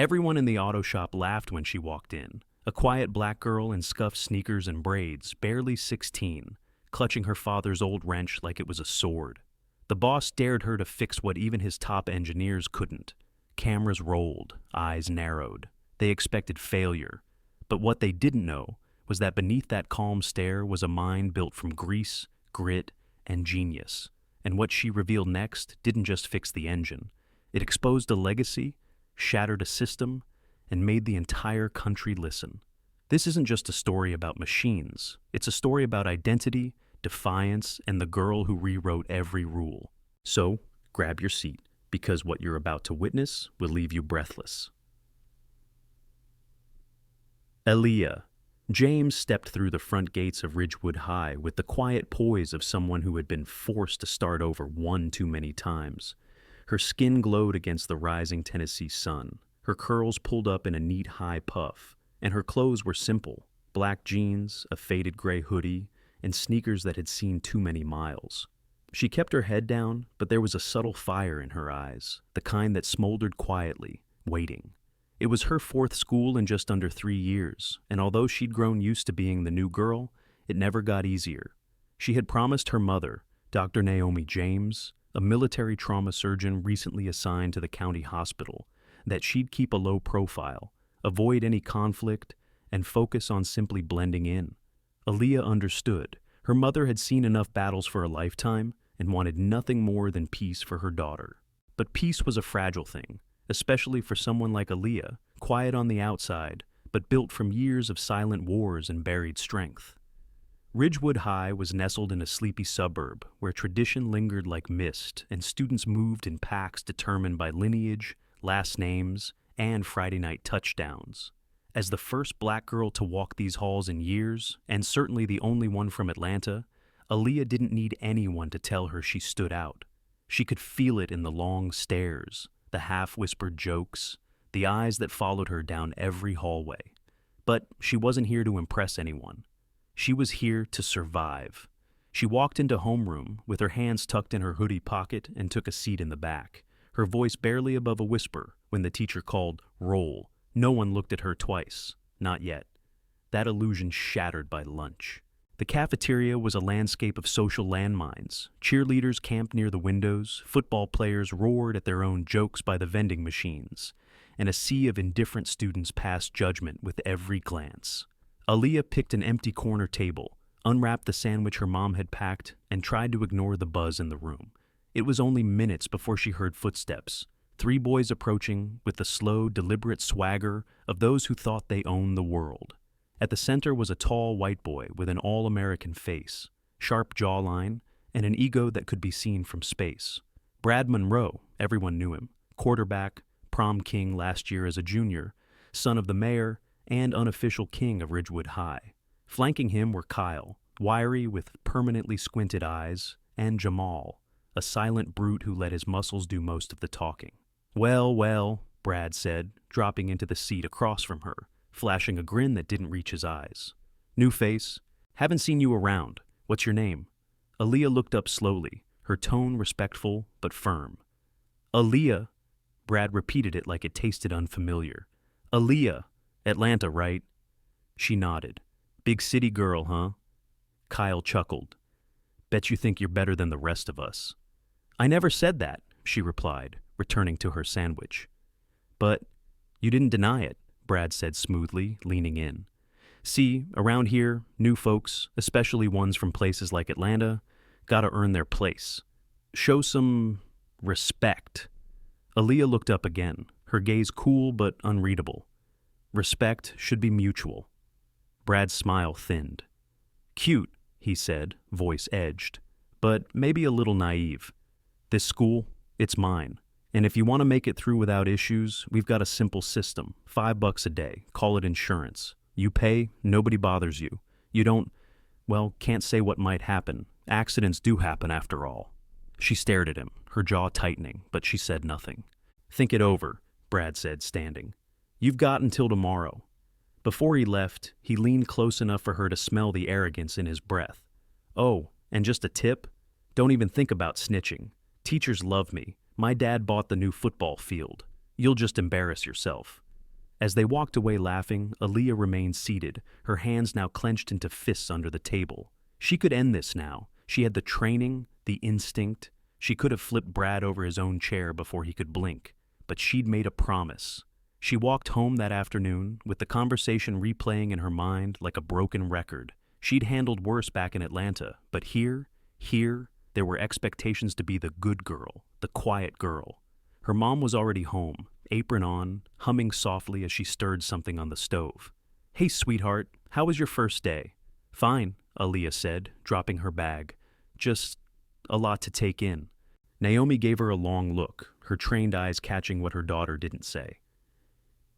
Everyone in the auto shop laughed when she walked in. A quiet black girl in scuffed sneakers and braids, barely 16, clutching her father's old wrench like it was a sword. The boss dared her to fix what even his top engineers couldn't. Cameras rolled, eyes narrowed. They expected failure. But what they didn't know was that beneath that calm stare was a mind built from grease, grit, and genius. And what she revealed next didn't just fix the engine. It exposed a legacy, shattered a system, and made the entire country listen. This isn't just a story about machines. It's a story about identity, defiance, and the girl who rewrote every rule. So, grab your seat, because what you're about to witness will leave you breathless. Aaliyah. James stepped through the front gates of Ridgewood High with the quiet poise of someone who had been forced to start over one too many times. Her skin glowed against the rising Tennessee sun, her curls pulled up in a neat high puff, and her clothes were simple: black jeans, a faded gray hoodie, and sneakers that had seen too many miles. She kept her head down, but there was a subtle fire in her eyes, the kind that smoldered quietly, waiting. It was her fourth school in just under 3 years, and although she'd grown used to being the new girl, it never got easier. She had promised her mother, Dr. Naomi James, a military trauma surgeon recently assigned to the county hospital, that she'd keep a low profile, avoid any conflict, and focus on simply blending in. Aaliyah understood. Her mother had seen enough battles for a lifetime and wanted nothing more than peace for her daughter. But peace was a fragile thing, especially for someone like Aaliyah, quiet on the outside, but built from years of silent wars and buried strength. Ridgewood High was nestled in a sleepy suburb where tradition lingered like mist and students moved in packs determined by lineage, last names, and Friday night touchdowns. As the first black girl to walk these halls in years, and certainly the only one from Atlanta, Aaliyah didn't need anyone to tell her she stood out. She could feel it in the long stares, the half-whispered jokes, the eyes that followed her down every hallway. But she wasn't here to impress anyone. She was here to survive. She walked into homeroom with her hands tucked in her hoodie pocket and took a seat in the back, her voice barely above a whisper when the teacher called roll. No one looked at her twice. Not yet. That illusion shattered by lunch. The cafeteria was a landscape of social landmines. Cheerleaders camped near the windows, football players roared at their own jokes by the vending machines, and a sea of indifferent students passed judgment with every glance. Aaliyah picked an empty corner table, unwrapped the sandwich her mom had packed, and tried to ignore the buzz in the room. It was only minutes before she heard footsteps, 3 boys approaching with the slow, deliberate swagger of those who thought they owned the world. At the center was a tall white boy with an all-American face, sharp jawline, and an ego that could be seen from space. Brad Monroe, everyone knew him, quarterback, prom king last year as a junior, son of the mayor, and unofficial king of Ridgewood High. Flanking him were Kyle, wiry with permanently squinted eyes, and Jamal, a silent brute who let his muscles do most of the talking. "Well, well," Brad said, dropping into the seat across from her, flashing a grin that didn't reach his eyes. "New face. Haven't seen you around. What's your name?" Aaliyah looked up slowly, her tone respectful but firm. "Aaliyah." Brad repeated it like it tasted unfamiliar. "Aaliyah. Atlanta, right?" She nodded. "Big city girl, huh?" Kyle chuckled. "Bet you think you're better than the rest of us." "I never said that," she replied, returning to her sandwich. "But you didn't deny it," Brad said smoothly, leaning in. "See, around here, new folks, especially ones from places like Atlanta, gotta earn their place. Show some respect." Aaliyah looked up again, her gaze cool but unreadable. "Respect should be mutual." Brad's smile thinned. "Cute," he said, voice edged, "but maybe a little naive. This school, it's mine. And if you want to make it through without issues, we've got a simple system. $5 a day. Call it insurance. You pay, nobody bothers you. You don't, well, can't say what might happen. Accidents do happen after all." She stared at him, her jaw tightening, but she said nothing. "Think it over," Brad said, standing. "You've got until tomorrow." Before he left, he leaned close enough for her to smell the arrogance in his breath. "Oh, and just a tip? Don't even think about snitching. Teachers love me. My dad bought the new football field. You'll just embarrass yourself. As they walked away laughing, Aaliyah remained seated, her hands now clenched into fists under the table. She could end this now. She had the training, the instinct. She could have flipped Brad over his own chair before he could blink. But she'd made a promise. She walked home that afternoon, with the conversation replaying in her mind like a broken record. She'd handled worse back in Atlanta, but here, there were expectations to be the good girl, the quiet girl. Her mom was already home, apron on, humming softly as she stirred something on the stove. "Hey, sweetheart, how was your first day?" "Fine," Aaliyah said, dropping her bag. "Just a lot to take in." Naomi gave her a long look, her trained eyes catching what her daughter didn't say.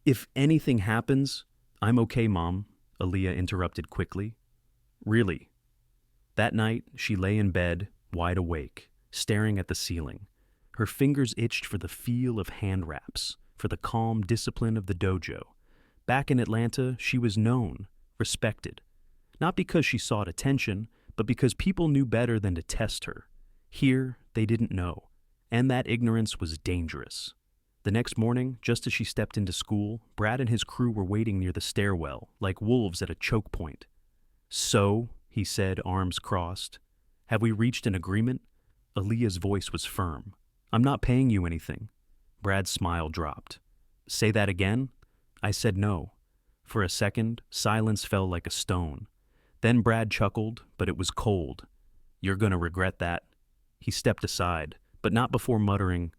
"If anything happens, I'm okay, Mom," Aaliyah interrupted quickly. "Really?" That night, she lay in bed, wide awake, staring at the ceiling. Her fingers itched for the feel of hand wraps, for the calm discipline of the dojo. Back in Atlanta, she was known, respected. Not because she sought attention, but because people knew better than to test her. Here, they didn't know, and that ignorance was dangerous. The next morning, just as she stepped into school, Brad and his crew were waiting near the stairwell, like wolves at a choke point. "So," he said, arms crossed, "have we reached an agreement?" Aaliyah's voice was firm. "I'm not paying you anything." Brad's smile dropped. "Say that again?" I said no. For a second, silence fell like a stone. Then Brad chuckled, but it was cold. "You're gonna regret that." He stepped aside, but not before muttering,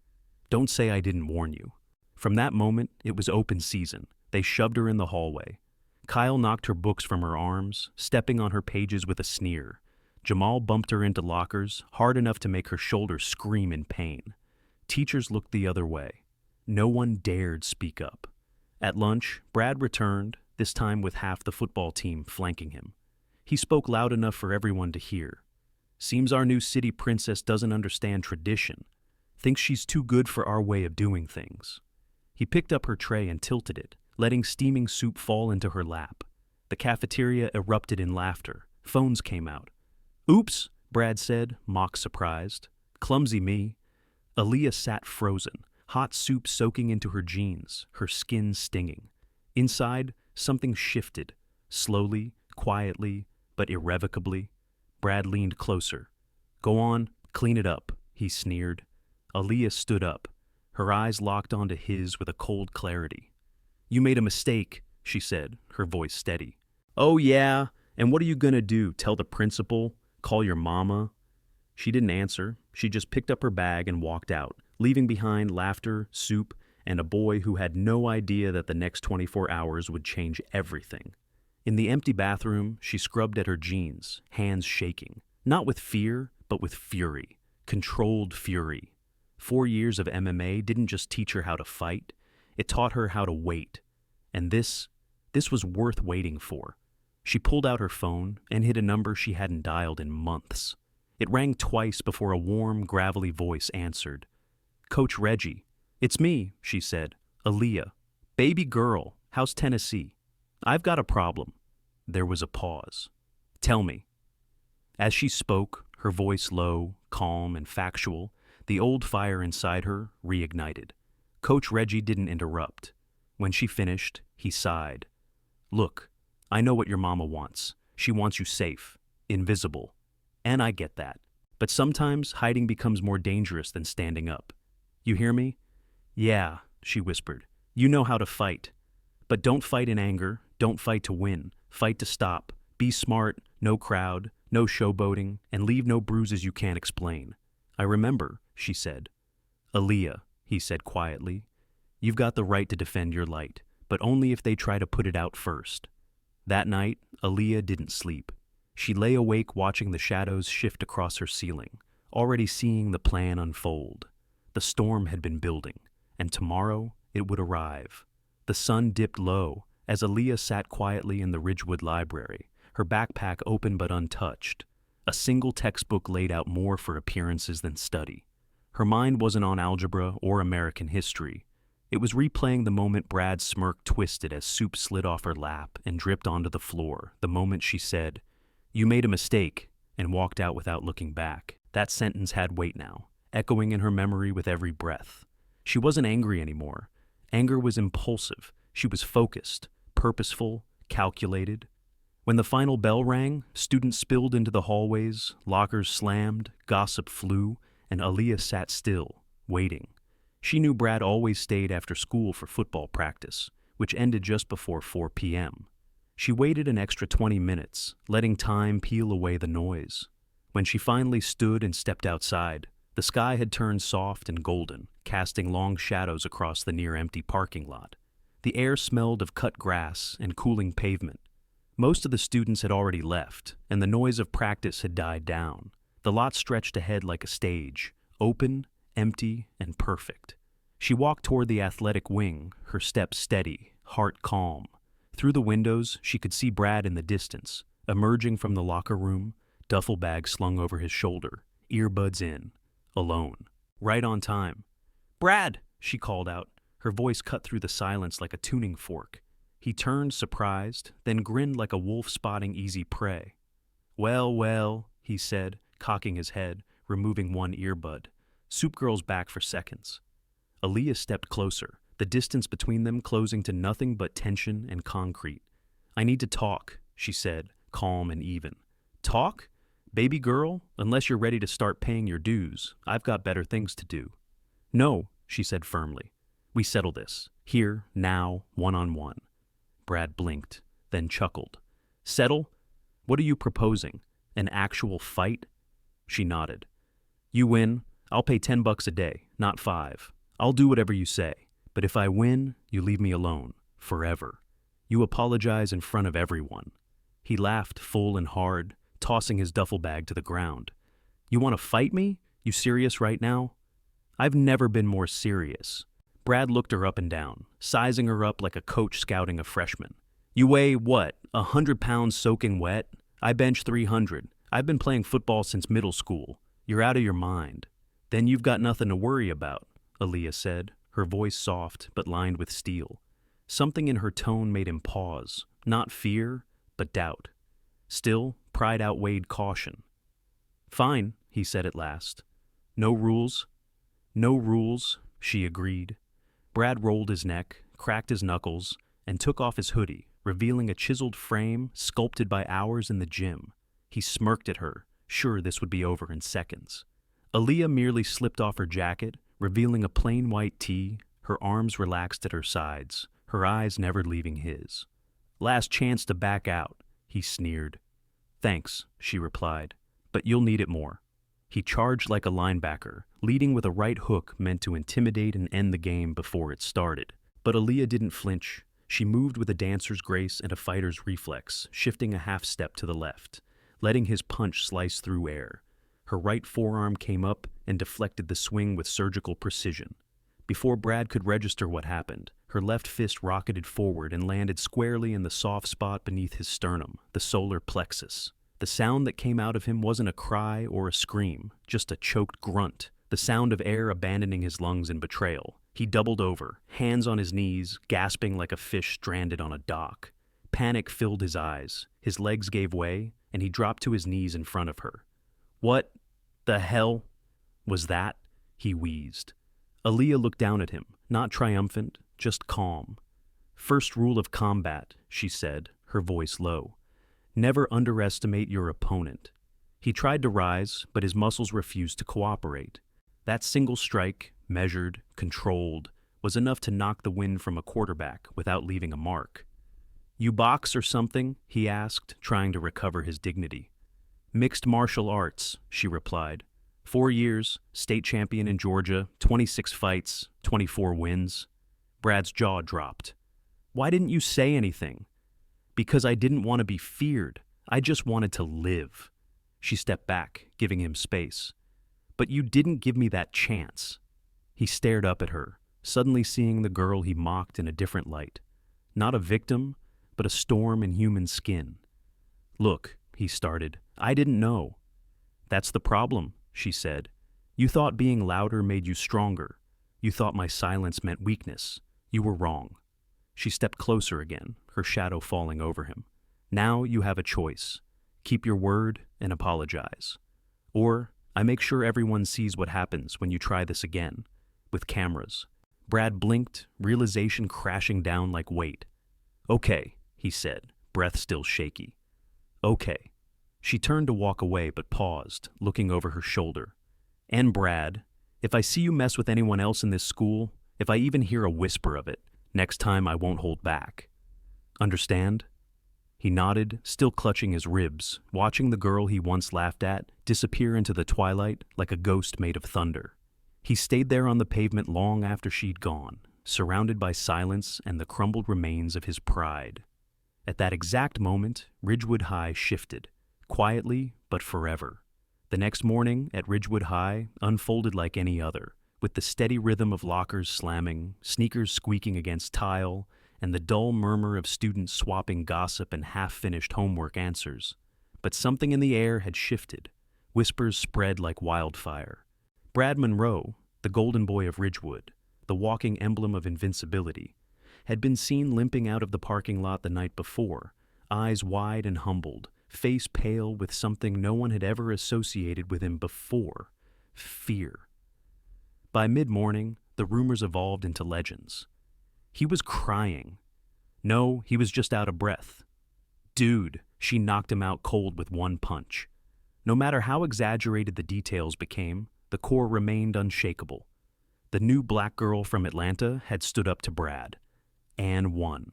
"Don't say I didn't warn you." From that moment, it was open season. They shoved her in the hallway. Kyle knocked her books from her arms, stepping on her pages with a sneer. Jamal bumped her into lockers, hard enough to make her shoulders scream in pain. Teachers looked the other way. No one dared speak up. At lunch, Brad returned, this time with half the football team flanking him. He spoke loud enough for everyone to hear. "Seems our new city princess doesn't understand tradition. Thinks she's too good for our way of doing things." He picked up her tray and tilted it, letting steaming soup fall into her lap. The cafeteria erupted in laughter. Phones came out. "Oops," Brad said, mock surprised. "Clumsy me." Aaliyah sat frozen, hot soup soaking into her jeans, her skin stinging. Inside, something shifted, slowly, quietly, but irrevocably. Brad leaned closer. "Go on, clean it up," he sneered. Aaliyah stood up, her eyes locked onto his with a cold clarity. "You made a mistake," she said, her voice steady. "Oh yeah? And what are you gonna do, tell the principal? Call your mama?" She didn't answer. She just picked up her bag and walked out, leaving behind laughter, soup, and a boy who had no idea that the next 24 hours would change everything. In the empty bathroom, she scrubbed at her jeans, hands shaking, not with fear, but with fury, controlled fury. 4 years of MMA didn't just teach her how to fight, it taught her how to wait. And this was worth waiting for. She pulled out her phone and hit a number she hadn't dialed in months. It rang twice before a warm, gravelly voice answered. "Coach Reggie." "It's me," she said. "Aaliyah. Baby girl, how's Tennessee?" "I've got a problem." There was a pause. "Tell me." As she spoke, her voice low, calm, and factual, the old fire inside her reignited. Coach Reggie didn't interrupt. When she finished, he sighed. "Look, I know what your mama wants. She wants you safe, invisible. And I get that. But sometimes hiding becomes more dangerous than standing up. You hear me?" "Yeah," she whispered. "You know how to fight. But don't fight in anger. Don't fight to win. Fight to stop. Be smart, no crowd, no showboating, and leave no bruises you can't explain." "I remember," she said. "Aaliyah," he said quietly, "you've got the right to defend your light, but only if they try to put it out first." That night, Aaliyah didn't sleep. She lay awake watching the shadows shift across her ceiling, already seeing the plan unfold. The storm had been building, and tomorrow it would arrive. The sun dipped low as Aaliyah sat quietly in the Ridgewood Library, her backpack open but untouched. A single textbook laid out more for appearances than study. Her mind wasn't on algebra or American history. It was replaying the moment Brad's smirk twisted as soup slid off her lap and dripped onto the floor, the moment she said, "You made a mistake," and walked out without looking back. That sentence had weight now, echoing in her memory with every breath. She wasn't angry anymore. Anger was impulsive. She was focused, purposeful, calculated. When the final bell rang, students spilled into the hallways, lockers slammed, gossip flew, and Aaliyah sat still, waiting. She knew Brad always stayed after school for football practice, which ended just before 4 p.m. She waited an extra 20 minutes, letting time peel away the noise. When she finally stood and stepped outside, the sky had turned soft and golden, casting long shadows across the near-empty parking lot. The air smelled of cut grass and cooling pavement. Most of the students had already left, and the noise of practice had died down. The lot stretched ahead like a stage, open, empty, and perfect. She walked toward the athletic wing, her step steady, heart calm. Through the windows, she could see Brad in the distance, emerging from the locker room, duffel bag slung over his shoulder, earbuds in, alone. Right on time. "Brad!" she called out, her voice cut through the silence like a tuning fork. He turned, surprised, then grinned like a wolf spotting easy prey. "Well, well," he said, cocking his head, removing one earbud. Soup Girl's back for seconds. Aaliyah stepped closer, the distance between them closing to nothing but tension and concrete. "I need to talk," she said, calm and even. "Talk? Baby girl, unless you're ready to start paying your dues, I've got better things to do." "No," she said firmly. "We settle this. Here, now, one-on-one." Brad blinked, then chuckled. "Settle? What are you proposing? An actual fight?" She nodded. "You win, I'll pay $10 a day, not 5. I'll do whatever you say. But if I win, you leave me alone. Forever. You apologize in front of everyone." He laughed full and hard, tossing his duffel bag to the ground. "You want to fight me? You serious right now?" "I've never been more serious." Brad looked her up and down, sizing her up like a coach scouting a freshman. "You weigh, what, 100 pounds soaking wet? I bench 300. I've been playing football since middle school. You're out of your mind." "Then you've got nothing to worry about," Aaliyah said, her voice soft but lined with steel. Something in her tone made him pause, not fear, but doubt. Still, pride outweighed caution. "Fine," he said at last. "No rules?" "No rules," she agreed. Brad rolled his neck, cracked his knuckles, and took off his hoodie, revealing a chiseled frame sculpted by hours in the gym. He smirked at her, sure this would be over in seconds. Aaliyah merely slipped off her jacket, revealing a plain white tee, her arms relaxed at her sides, her eyes never leaving his. "Last chance to back out," he sneered. "Thanks," she replied, "but you'll need it more." He charged like a linebacker, leading with a right hook meant to intimidate and end the game before it started. But Aaliyah didn't flinch. She moved with a dancer's grace and a fighter's reflex, shifting a half step to the left, letting his punch slice through air. Her right forearm came up and deflected the swing with surgical precision. Before Brad could register what happened, her left fist rocketed forward and landed squarely in the soft spot beneath his sternum, the solar plexus. The sound that came out of him wasn't a cry or a scream, just a choked grunt, the sound of air abandoning his lungs in betrayal. He doubled over, hands on his knees, gasping like a fish stranded on a dock. Panic filled his eyes, his legs gave way, and he dropped to his knees in front of her. "What the hell was that?" he wheezed. Aaliyah looked down at him, not triumphant, just calm. "First rule of combat," she said, her voice low. "Never underestimate your opponent." He tried to rise, but his muscles refused to cooperate. That single strike, measured, controlled, was enough to knock the wind from a quarterback without leaving a mark. "You box or something?" he asked, trying to recover his dignity. "Mixed martial arts," she replied. 4 years, state champion in Georgia, 26 fights, 24 wins. Brad's jaw dropped. "Why didn't you say anything?" "Because I didn't want to be feared. I just wanted to live." She stepped back, giving him space. "But you didn't give me that chance." He stared up at her, suddenly seeing the girl he mocked in a different light. Not a victim, but a storm in human skin. "Look," he started, "I didn't know." "That's the problem," she said. "You thought being louder made you stronger. You thought my silence meant weakness. You were wrong." She stepped closer again, her shadow falling over him. "Now you have a choice. Keep your word and apologize. Or I make sure everyone sees what happens when you try this again, with cameras." Brad blinked, realization crashing down like weight. "Okay," he said, breath still shaky. "Okay." She turned to walk away but paused, looking over her shoulder. "And Brad, if I see you mess with anyone else in this school, if I even hear a whisper of it, next time I won't hold back. Understand?" He nodded, still clutching his ribs, watching the girl he once laughed at disappear into the twilight like a ghost made of thunder. He stayed there on the pavement long after she'd gone, surrounded by silence and the crumbled remains of his pride. At that exact moment, Ridgewood High shifted, quietly but forever. The next morning at Ridgewood High unfolded like any other, with the steady rhythm of lockers slamming, sneakers squeaking against tile, and the dull murmur of students swapping gossip and half-finished homework answers. But something in the air had shifted. Whispers spread like wildfire. Brad Monroe, the golden boy of Ridgewood, the walking emblem of invincibility, had been seen limping out of the parking lot the night before, eyes wide and humbled, face pale with something no one had ever associated with him before: fear. By mid-morning, the rumors evolved into legends. He was crying. No, he was just out of breath. Dude, she knocked him out cold with one punch. No matter how exaggerated the details became, the core remained unshakable. The new black girl from Atlanta had stood up to Brad. And won.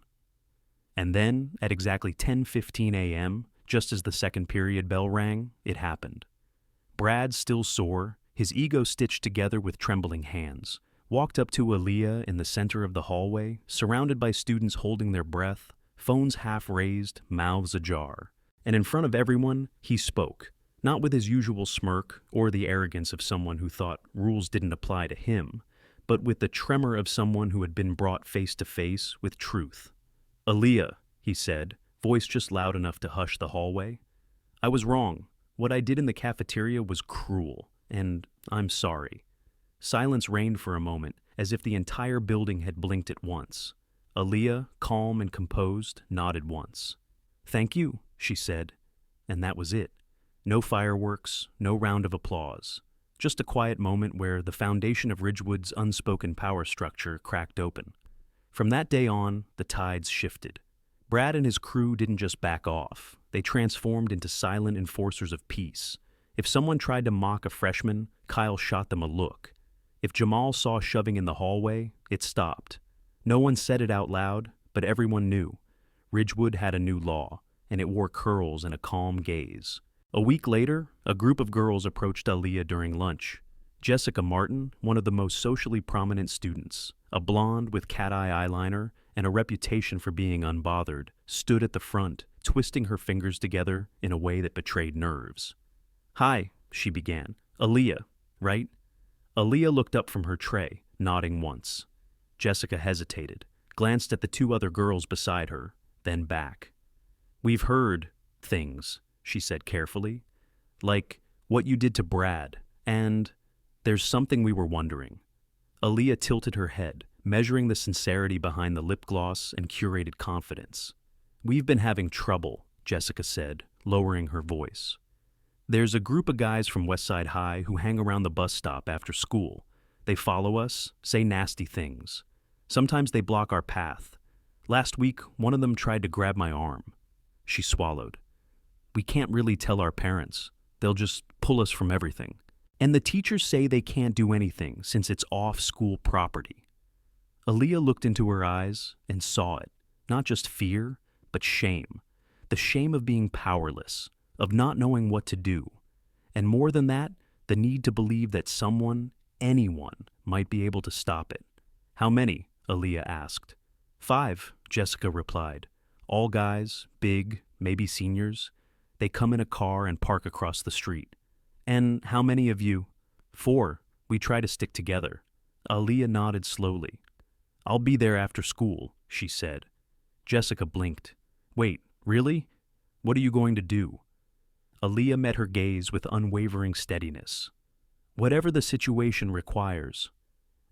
And then, at exactly 10:15 a.m., just as the second period bell rang, it happened. Brad, still sore, his ego stitched together with trembling hands, walked up to Aaliyah in the center of the hallway, surrounded by students holding their breath, phones half raised, mouths ajar. And in front of everyone, he spoke, not with his usual smirk or the arrogance of someone who thought rules didn't apply to him, but with the tremor of someone who had been brought face to face with truth. "Aaliyah," he said, voice just loud enough to hush the hallway. "I was wrong. What I did in the cafeteria was cruel, and I'm sorry." Silence reigned for a moment, as if the entire building had blinked at once. Aaliyah, calm and composed, nodded once. "Thank you," she said, and that was it. No fireworks, no round of applause. Just a quiet moment where the foundation of Ridgewood's unspoken power structure cracked open. From that day on, the tides shifted. Brad and his crew didn't just back off. They transformed into silent enforcers of peace. If someone tried to mock a freshman, Kyle shot them a look. If Jamal saw shoving in the hallway, it stopped. No one said it out loud, but everyone knew. Ridgewood had a new law, and it wore curls and a calm gaze. A week later, a group of girls approached Aaliyah during lunch. Jessica Martin, one of the most socially prominent students, a blonde with cat-eye eyeliner and a reputation for being unbothered, stood at the front, twisting her fingers together in a way that betrayed nerves. "Hi," she began. "Aaliyah, right?" Aaliyah looked up from her tray, nodding once. Jessica hesitated, glanced at the two other girls beside her, then back. "We've heard things," she said carefully. "Like what you did to Brad, and there's something we were wondering." Aaliyah tilted her head, measuring the sincerity behind the lip gloss and curated confidence. "We've been having trouble," Jessica said, lowering her voice. "There's a group of guys from Westside High who hang around the bus stop after school. They follow us, say nasty things. Sometimes they block our path. Last week, one of them tried to grab my arm." She swallowed. "We can't really tell our parents. They'll just pull us from everything. And the teachers say they can't do anything since it's off-school property." Aaliyah looked into her eyes and saw it. Not just fear, but shame. The shame of being powerless, of not knowing what to do. And more than that, the need to believe that someone, anyone, might be able to stop it. "How many?" Aaliyah asked. "5, Jessica replied. "All guys, big, maybe seniors. They come in a car and park across the street." "And how many of you?" 4. We try to stick together." Aaliyah nodded slowly. "I'll be there after school," she said. Jessica blinked. "Wait, really? What are you going to do?" Aaliyah met her gaze with unwavering steadiness. "Whatever the situation requires."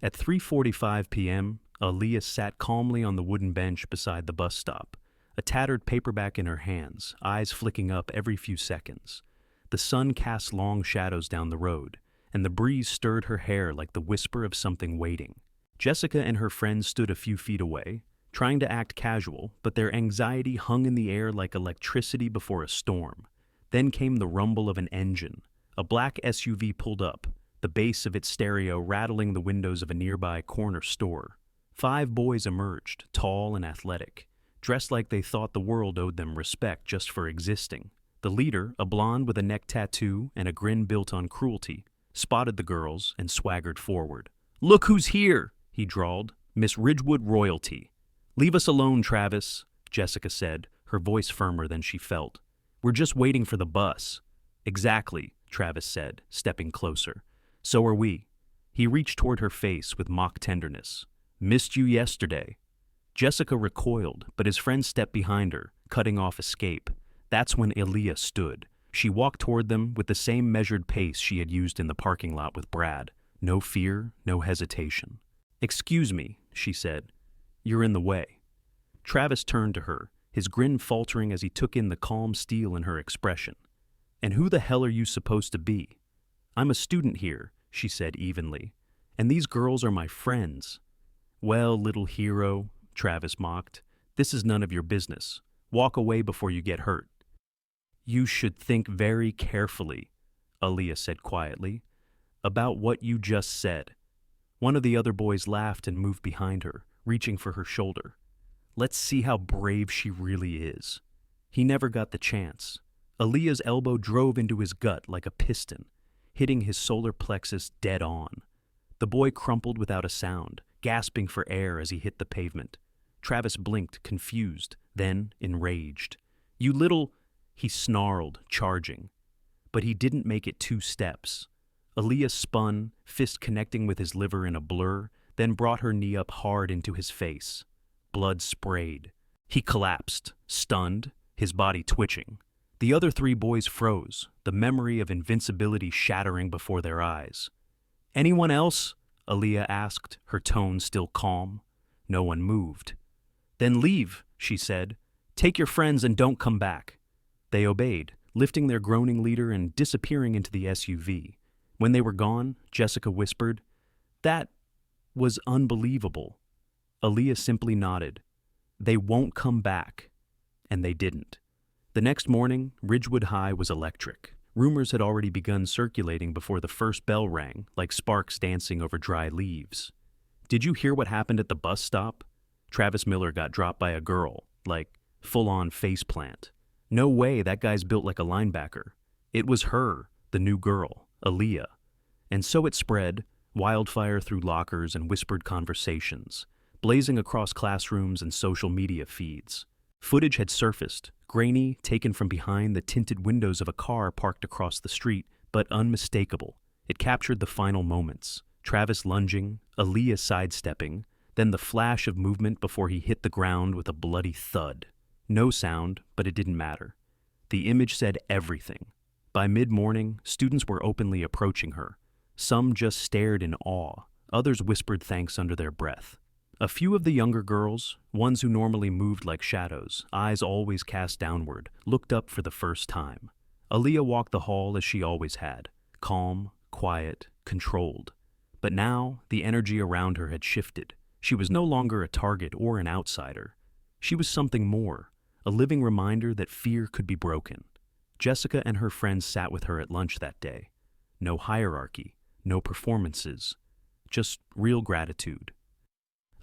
At 3:45 p.m., Aaliyah sat calmly on the wooden bench beside the bus stop, a tattered paperback in her hands, eyes flicking up every few seconds. The sun cast long shadows down the road, and the breeze stirred her hair like the whisper of something waiting. Jessica and her friends stood a few feet away, trying to act casual, but their anxiety hung in the air like electricity before a storm. Then came the rumble of an engine. A black SUV pulled up, the bass of its stereo rattling the windows of a nearby corner store. 5 boys emerged, tall and athletic, dressed like they thought the world owed them respect just for existing. The leader, a blonde with a neck tattoo and a grin built on cruelty, spotted the girls and swaggered forward. "Look who's here," he drawled. "Miss Ridgewood royalty." "Leave us alone, Travis," Jessica said, her voice firmer than she felt. "We're just waiting for the bus." "Exactly," Travis said, stepping closer. "So are we." He reached toward her face with mock tenderness. "Missed you yesterday." Jessica recoiled, but his friend stepped behind her, cutting off escape. That's when Aaliyah stood. She walked toward them with the same measured pace she had used in the parking lot with Brad. No fear, no hesitation. "Excuse me," she said. "You're in the way." Travis turned to her, his grin faltering as he took in the calm steel in her expression. "And who the hell are you supposed to be?" "I'm a student here," she said evenly. "And these girls are my friends." "Well, little hero," Travis mocked, "this is none of your business. Walk away before you get hurt." "You should think very carefully," Aaliyah said quietly, "about what you just said." One of the other boys laughed and moved behind her, reaching for her shoulder. "Let's see how brave she really is." He never got the chance. Aaliyah's elbow drove into his gut like a piston, hitting his solar plexus dead on. The boy crumpled without a sound, gasping for air as he hit the pavement. Travis blinked, confused, then enraged. "You little—" he snarled, charging. But he didn't make it 2 steps. Aaliyah spun, fist connecting with his liver in a blur, then brought her knee up hard into his face. Blood sprayed. He collapsed, stunned, his body twitching. The other 3 boys froze, the memory of invincibility shattering before their eyes. "Anyone else?" Aaliyah asked, her tone still calm. No one moved. "Then leave," she said. "Take your friends and don't come back." They obeyed, lifting their groaning leader and disappearing into the SUV. When they were gone, Jessica whispered, "That was unbelievable." Aaliyah simply nodded. "They won't come back." And they didn't. The next morning, Ridgewood High was electric. Rumors had already begun circulating before the first bell rang, like sparks dancing over dry leaves. "Did you hear what happened at the bus stop?" Travis Miller got dropped by a girl, like full-on faceplant. "No way, that guy's built like a linebacker." It was her, the new girl, Aaliyah. And so it spread, wildfire through lockers and whispered conversations, blazing across classrooms and social media feeds. Footage had surfaced, grainy, taken from behind the tinted windows of a car parked across the street, but unmistakable. It captured the final moments, Travis lunging, Aaliyah sidestepping, then the flash of movement before he hit the ground with a bloody thud. No sound, but it didn't matter. The image said everything. By mid-morning, students were openly approaching her. Some just stared in awe, others whispered thanks under their breath. A few of the younger girls, ones who normally moved like shadows, eyes always cast downward, looked up for the first time. Aaliyah walked the hall as she always had, calm, quiet, controlled. But now, the energy around her had shifted. She was no longer a target or an outsider. She was something more, a living reminder that fear could be broken. Jessica and her friends sat with her at lunch that day. No hierarchy, no performances, just real gratitude.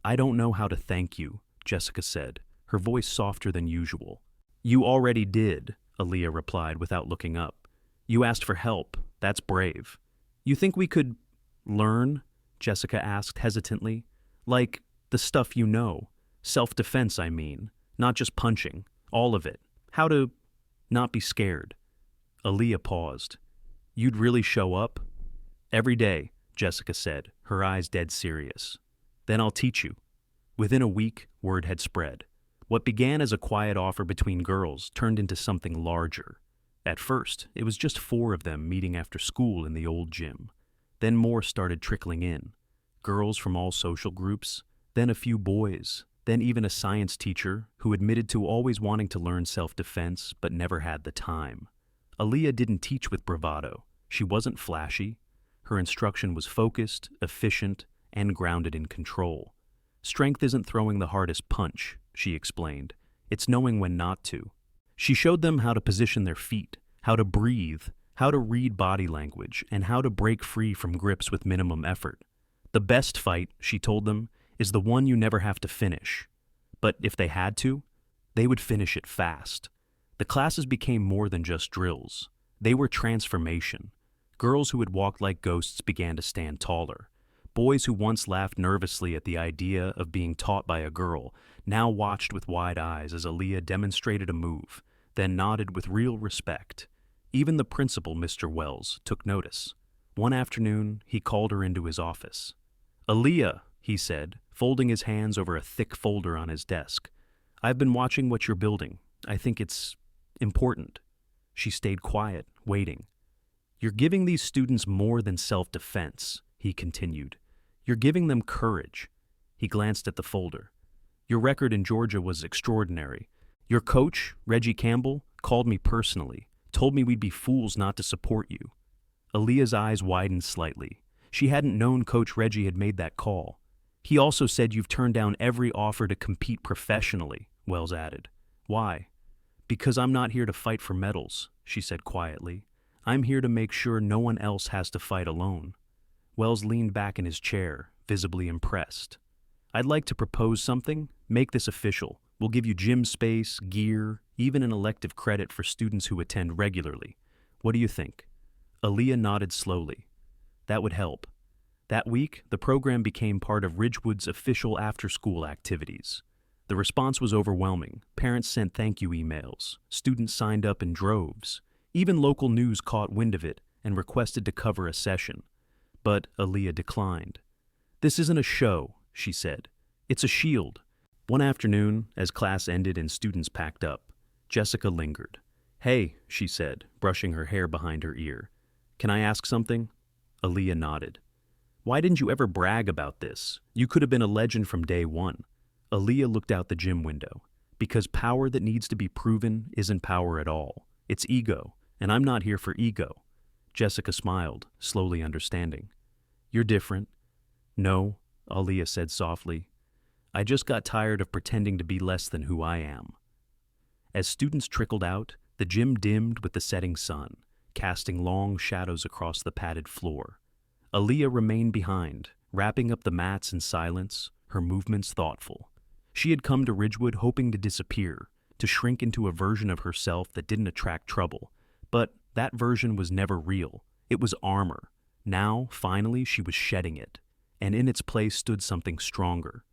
"I don't know how to thank you," Jessica said, her voice softer than usual. "You already did," Aaliyah replied without looking up. "You asked for help. That's brave." "You think we could learn?" Jessica asked hesitantly. "Like, the stuff you know. Self-defense, I mean. Not just punching. All of it. How to not be scared." Aaliyah paused. "You'd really show up?" "Every day," Jessica said, her eyes dead serious. "Then I'll teach you." Within a week, word had spread. What began as a quiet offer between girls turned into something larger. At first, it was just 4 of them meeting after school in the old gym. Then more started trickling in. Girls from all social groups, then a few boys, then even a science teacher who admitted to always wanting to learn self-defense but never had the time. Aaliyah didn't teach with bravado. She wasn't flashy. Her instruction was focused, efficient, and grounded in control. Strength isn't throwing the hardest punch, she explained. It's knowing when not to. She showed them how to position their feet, how to breathe, how to read body language, and how to break free from grips with minimum effort. The best fight, she told them, is the one you never have to finish. But if they had to, they would finish it fast. The classes became more than just drills. They were transformation. Girls who had walked like ghosts began to stand taller. Boys who once laughed nervously at the idea of being taught by a girl now watched with wide eyes as Aaliyah demonstrated a move, then nodded with real respect. Even the principal, Mr. Wells, took notice. One afternoon, he called her into his office. "Aaliyah," he said, folding his hands over a thick folder on his desk. "I've been watching what you're building. I think it's important." She stayed quiet, waiting. "You're giving these students more than self-defense," he continued. "You're giving them courage." He glanced at the folder. "Your record in Georgia was extraordinary. Your coach, Reggie Campbell, called me personally, told me we'd be fools not to support you." Aaliyah's eyes widened slightly. She hadn't known Coach Reggie had made that call. "He also said you've turned down every offer to compete professionally," Wells added. "Why?" "Because I'm not here to fight for medals," she said quietly. "I'm here to make sure no one else has to fight alone." Wells leaned back in his chair, visibly impressed. "I'd like to propose something. Make this official. We'll give you gym space, gear, even an elective credit for students who attend regularly. What do you think?" Aaliyah nodded slowly. That would help. That week, the program became part of Ridgewood's official after-school activities. The response was overwhelming. Parents sent thank you emails. Students signed up in droves. Even local news caught wind of it and requested to cover a session. But Aaliyah declined. "This isn't a show," she said. "It's a shield." One afternoon, as class ended and students packed up, Jessica lingered. "Hey," she said, brushing her hair behind her ear. "Can I ask something?" Aaliyah nodded. "Why didn't you ever brag about this? You could have been a legend from day one." Aaliyah looked out the gym window. "Because power that needs to be proven isn't power at all. It's ego, and I'm not here for ego." Jessica smiled, slowly understanding. "You're different." "No," Aaliyah said softly. "I just got tired of pretending to be less than who I am." As students trickled out, the gym dimmed with the setting sun, casting long shadows across the padded floor. Aaliyah remained behind, wrapping up the mats in silence, her movements thoughtful. She had come to Ridgewood hoping to disappear, to shrink into a version of herself that didn't attract trouble. But that version was never real. It was armor. Now, finally, she was shedding it. And in its place stood something stronger.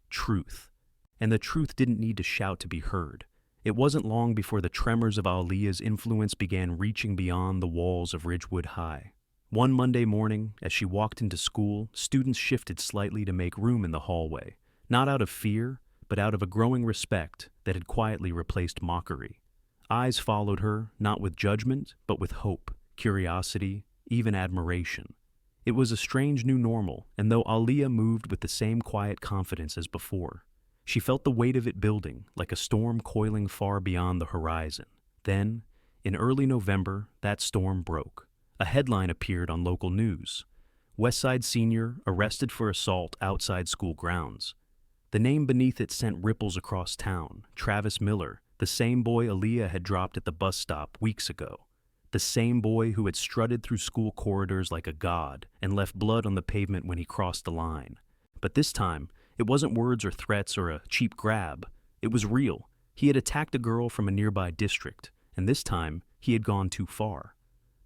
Truth. And the truth didn't need to shout to be heard. It wasn't long before the tremors of Aaliyah's influence began reaching beyond the walls of Ridgewood High. One Monday morning, as she walked into school, students shifted slightly to make room in the hallway, not out of fear, but out of a growing respect that had quietly replaced mockery. Eyes followed her, not with judgment, but with hope, curiosity, even admiration. It was a strange new normal, and though Aaliyah moved with the same quiet confidence as before, she felt the weight of it building, like a storm coiling far beyond the horizon. Then, in early November, that storm broke. A headline appeared on local news. Westside senior arrested for assault outside school grounds. The name beneath it sent ripples across town. Travis Miller, the same boy Aaliyah had dropped at the bus stop weeks ago. The same boy who had strutted through school corridors like a god and left blood on the pavement when he crossed the line. But this time, it wasn't words or threats or a cheap grab. It was real. He had attacked a girl from a nearby district, and this time, he had gone too far.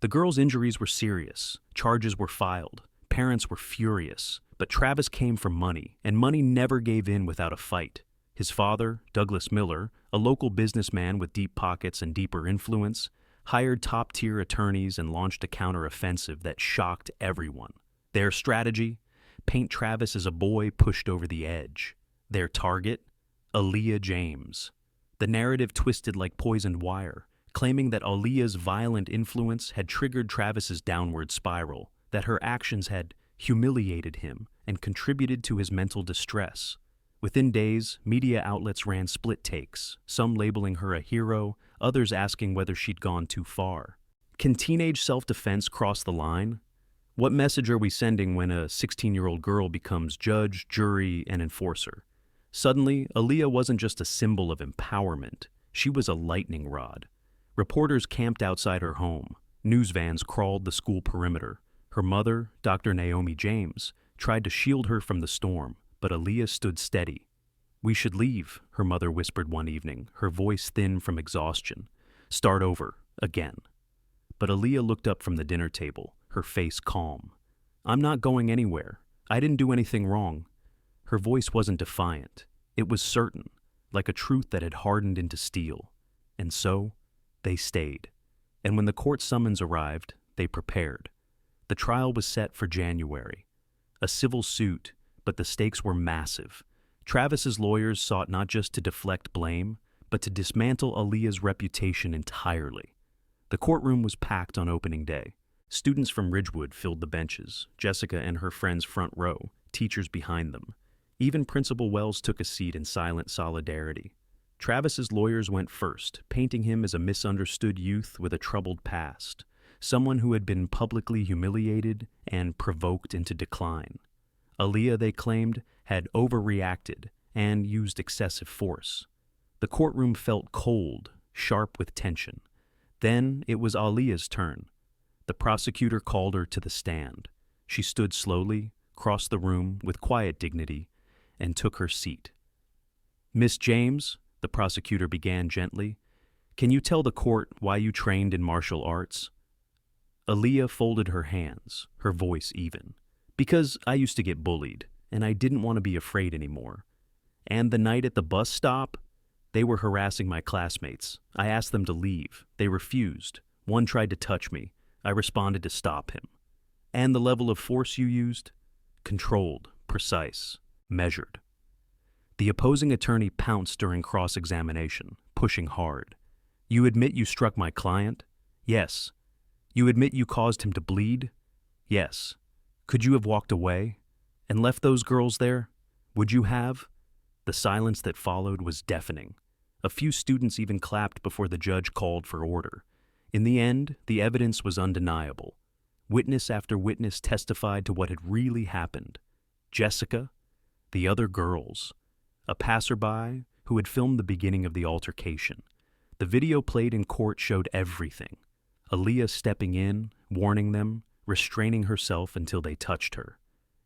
The girl's injuries were serious. Charges were filed. Parents were furious. But Travis came for money, and money never gave in without a fight. His father, Douglas Miller, a local businessman with deep pockets and deeper influence, hired top-tier attorneys and launched a counter-offensive that shocked everyone. Their strategy? Paint Travis as a boy pushed over the edge. Their target? Aaliyah James. The narrative twisted like poisoned wire, claiming that Aaliyah's violent influence had triggered Travis's downward spiral, that her actions had humiliated him and contributed to his mental distress. Within days, media outlets ran split takes, some labeling her a hero, others asking whether she'd gone too far. Can teenage self-defense cross the line? What message are we sending when a 16-year-old girl becomes judge, jury, and enforcer? Suddenly, Aaliyah wasn't just a symbol of empowerment. She was a lightning rod. Reporters camped outside her home. News vans crawled the school perimeter. Her mother, Dr. Naomi James, tried to shield her from the storm, but Aaliyah stood steady. "We should leave," her mother whispered one evening, her voice thin from exhaustion. "Start over, again." But Aaliyah looked up from the dinner table, her face calm. "I'm not going anywhere. I didn't do anything wrong." Her voice wasn't defiant. It was certain, like a truth that had hardened into steel. And so, they stayed. And when the court summons arrived, they prepared. The trial was set for January. A civil suit, but the stakes were massive. Travis's lawyers sought not just to deflect blame, but to dismantle Aaliyah's reputation entirely. The courtroom was packed on opening day. Students from Ridgewood filled the benches, Jessica and her friends front row, teachers behind them. Even Principal Wells took a seat in silent solidarity. Travis's lawyers went first, painting him as a misunderstood youth with a troubled past, someone who had been publicly humiliated and provoked into decline. Aaliyah, they claimed, had overreacted and used excessive force. The courtroom felt cold, sharp with tension. Then it was Aaliyah's turn. The prosecutor called her to the stand. She stood slowly, crossed the room with quiet dignity, and took her seat. "Miss James," the prosecutor began gently, "can you tell the court why you trained in martial arts?" Aaliyah folded her hands, her voice even. "Because I used to get bullied, and I didn't want to be afraid anymore. And the night at the bus stop, they were harassing my classmates. I asked them to leave. They refused. One tried to touch me. I responded to stop him. And the level of force you used? Controlled, precise, measured." The opposing attorney pounced during cross-examination, pushing hard. "You admit you struck my client?" "Yes." "You admit you caused him to bleed?" "Yes." "Could you have walked away and left those girls there? Would you have?" The silence that followed was deafening. A few students even clapped before the judge called for order. In the end, the evidence was undeniable. Witness after witness testified to what had really happened. Jessica, the other girls, a passerby who had filmed the beginning of the altercation. The video played in court showed everything. Aaliyah stepping in, warning them, restraining herself until they touched her.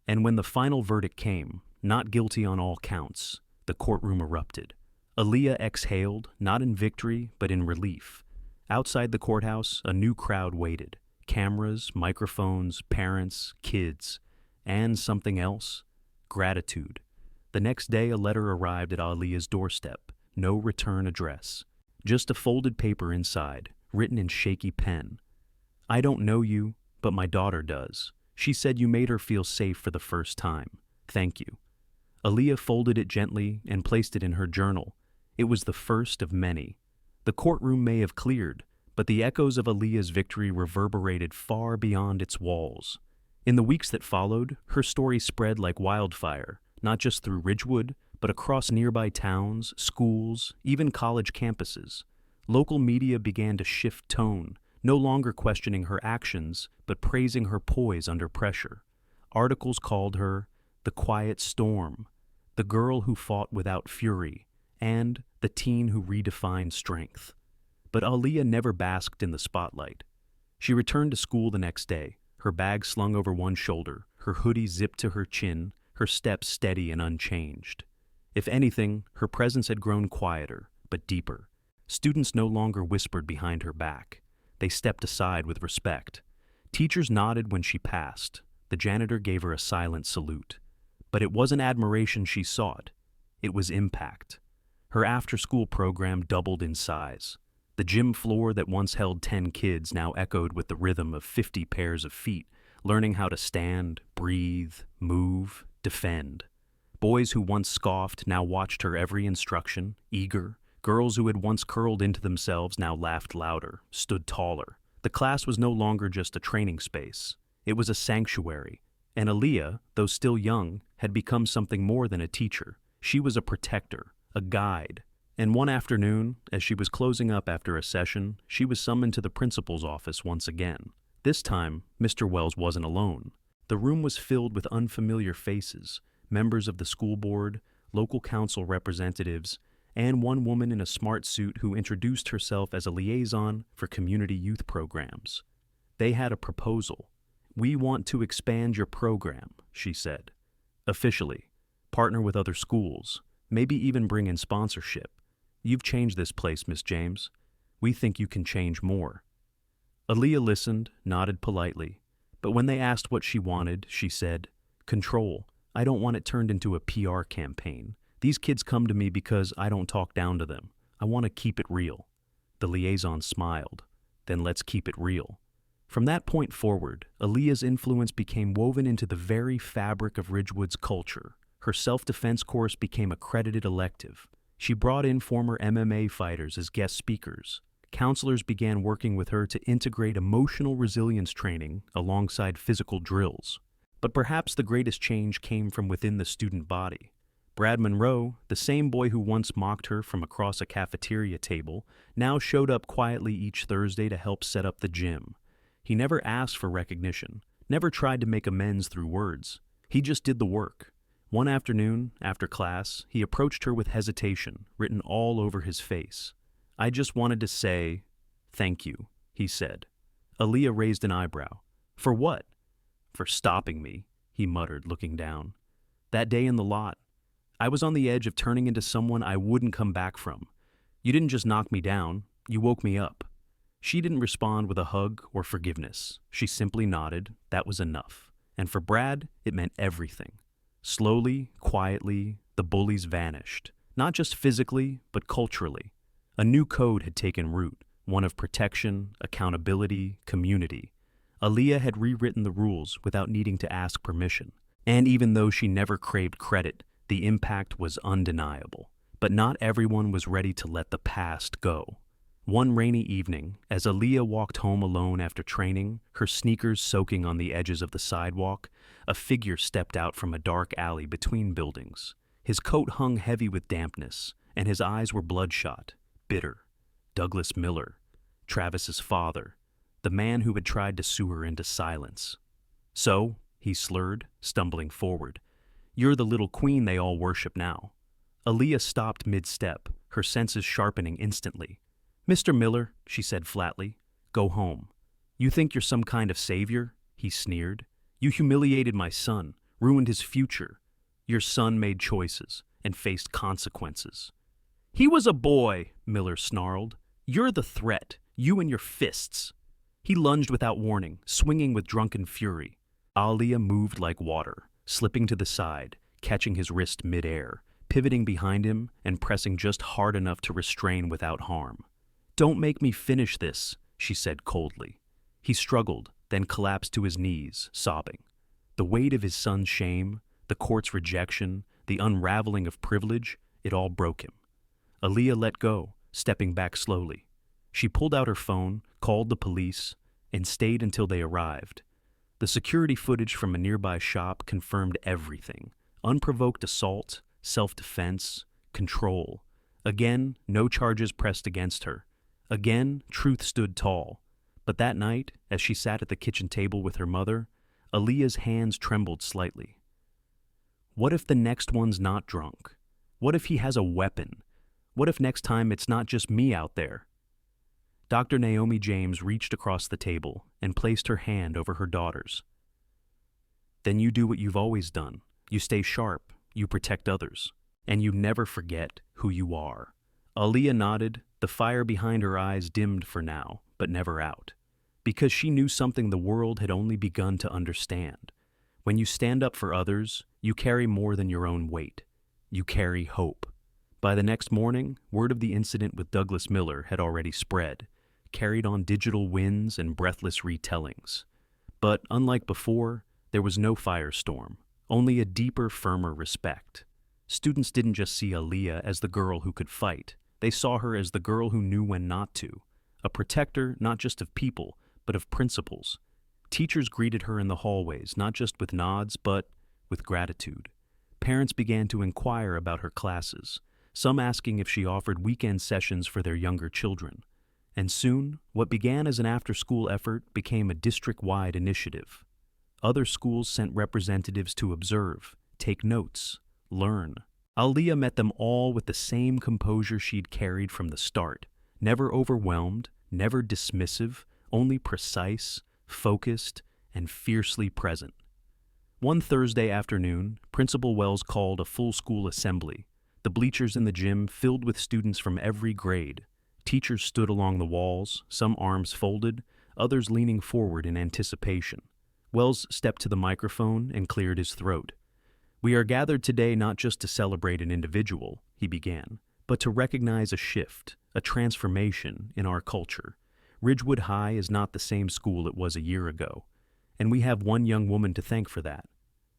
And when the final verdict came, not guilty on all counts, the courtroom erupted. Aaliyah exhaled, not in victory, but in relief. Outside the courthouse, a new crowd waited. Cameras, microphones, parents, kids, and something else, gratitude. The next day, a letter arrived at Aaliyah's doorstep. No return address. Just a folded paper inside, written in shaky pen. "I don't know you, but my daughter does. She said you made her feel safe for the first time. Thank you." Aaliyah folded it gently and placed it in her journal. It was the first of many. The courtroom may have cleared, but the echoes of Aaliyah's victory reverberated far beyond its walls. In the weeks that followed, her story spread like wildfire, not just through Ridgewood, but across nearby towns, schools, even college campuses. Local media began to shift tone, no longer questioning her actions, but praising her poise under pressure. Articles called her the quiet storm, the girl who fought without fury, and the teen who redefined strength. But Aaliyah never basked in the spotlight. She returned to school the next day, her bag slung over one shoulder, her hoodie zipped to her chin, her steps steady and unchanged. If anything, her presence had grown quieter, but deeper. Students no longer whispered behind her back. They stepped aside with respect. Teachers nodded when she passed. The janitor gave her a silent salute. But it wasn't admiration she sought. It was impact. Her after-school program doubled in size. The gym floor that once held 10 kids now echoed with the rhythm of 50 pairs of feet, learning how to stand, breathe, move, defend. Boys who once scoffed now watched her every instruction, eager. Girls who had once curled into themselves now laughed louder, stood taller. The class was no longer just a training space. It was a sanctuary. And Aaliyah, though still young, had become something more than a teacher. She was a protector, a guide. And one afternoon, as she was closing up after a session, she was summoned to the principal's office once again. This time, Mr. Wells wasn't alone. The room was filled with unfamiliar faces, members of the school board, local council representatives, and one woman in a smart suit who introduced herself as a liaison for community youth programs. They had a proposal. "We want to expand your program," she said. "Officially. Partner with other schools. Maybe even bring in sponsorship. You've changed this place, Miss James. We think you can change more." Aaliyah listened, nodded politely. But when they asked what she wanted, she said, "Control. I don't want it turned into a PR campaign. These kids come to me because I don't talk down to them. I want to keep it real." The liaison smiled. "Then let's keep it real." From that point forward, Aaliyah's influence became woven into the very fabric of Ridgewood's culture. Her self-defense course became a credited elective. She brought in former MMA fighters as guest speakers. Counselors began working with her to integrate emotional resilience training alongside physical drills. But perhaps the greatest change came from within the student body. Brad Monroe, the same boy who once mocked her from across a cafeteria table, now showed up quietly each Thursday to help set up the gym. He never asked for recognition, never tried to make amends through words. He just did the work. One afternoon, after class, he approached her with hesitation, written all over his face. "I just wanted to say, thank you," he said. Aaliyah raised an eyebrow. "For what?" "For stopping me," he muttered, looking down. "That day in the lot, I was on the edge of turning into someone I wouldn't come back from. You didn't just knock me down, you woke me up." She didn't respond with a hug or forgiveness. She simply nodded. That was enough. And for Brad, it meant everything. Slowly, quietly, the bullies vanished. Not just physically, but culturally. A new code had taken root, one of protection, accountability, community. Aaliyah had rewritten the rules without needing to ask permission. And even though she never craved credit, the impact was undeniable. But not everyone was ready to let the past go. One rainy evening, as Aaliyah walked home alone after training, her sneakers soaking on the edges of the sidewalk, a figure stepped out from a dark alley between buildings. His coat hung heavy with dampness, and his eyes were bloodshot, bitter. Douglas Miller, Travis's father, the man who had tried to sue her into silence. "So," he slurred, stumbling forward, "you're the little queen they all worship now." Aaliyah stopped mid-step, her senses sharpening instantly. "Mr. Miller," she said flatly, "go home. You think you're some kind of savior?" he sneered. "You humiliated my son, ruined his future. Your son made choices and faced consequences." "He was a boy," Miller snarled. "You're the threat, you and your fists." He lunged without warning, swinging with drunken fury. Aaliyah moved like water, slipping to the side, catching his wrist mid-air, pivoting behind him and pressing just hard enough to restrain without harm. "Don't make me finish this," she said coldly. He struggled, then collapsed to his knees, sobbing. The weight of his son's shame, the court's rejection, the unraveling of privilege, it all broke him. Aaliyah let go, stepping back slowly. She pulled out her phone, called the police, and stayed until they arrived. The security footage from a nearby shop confirmed everything. Unprovoked assault, self-defense, control. Again, no charges pressed against her. Again, truth stood tall. But that night, as she sat at the kitchen table with her mother, Aaliyah's hands trembled slightly. What if the next one's not drunk? What if he has a weapon? What if next time it's not just me out there? Dr. Naomi James reached across the table and placed her hand over her daughter's. "Then you do what you've always done. You stay sharp, you protect others, and you never forget who you are." Aaliyah nodded, the fire behind her eyes dimmed for now, but never out. Because she knew something the world had only begun to understand. When you stand up for others, you carry more than your own weight. You carry hope. By the next morning, word of the incident with Douglas Miller had already spread, carried on digital winds and breathless retellings. But unlike before, there was no firestorm, only a deeper, firmer respect. Students didn't just see Aaliyah as the girl who could fight. They saw her as the girl who knew when not to, a protector not just of people, but of principles. Teachers greeted her in the hallways, not just with nods, but with gratitude. Parents began to inquire about her classes, some asking if she offered weekend sessions for their younger children. And soon, what began as an after-school effort became a district-wide initiative. Other schools sent representatives to observe, take notes, learn. Aaliyah met them all with the same composure she'd carried from the start, never overwhelmed, never dismissive, only precise, focused, and fiercely present. One Thursday afternoon, Principal Wells called a full school assembly. The bleachers in the gym filled with students from every grade. Teachers stood along the walls, some arms folded, others leaning forward in anticipation. Wells stepped to the microphone and cleared his throat. "We are gathered today not just to celebrate an individual," he began, "but to recognize a shift, a transformation in our culture. Ridgewood High is not the same school it was a year ago, and we have one young woman to thank for that."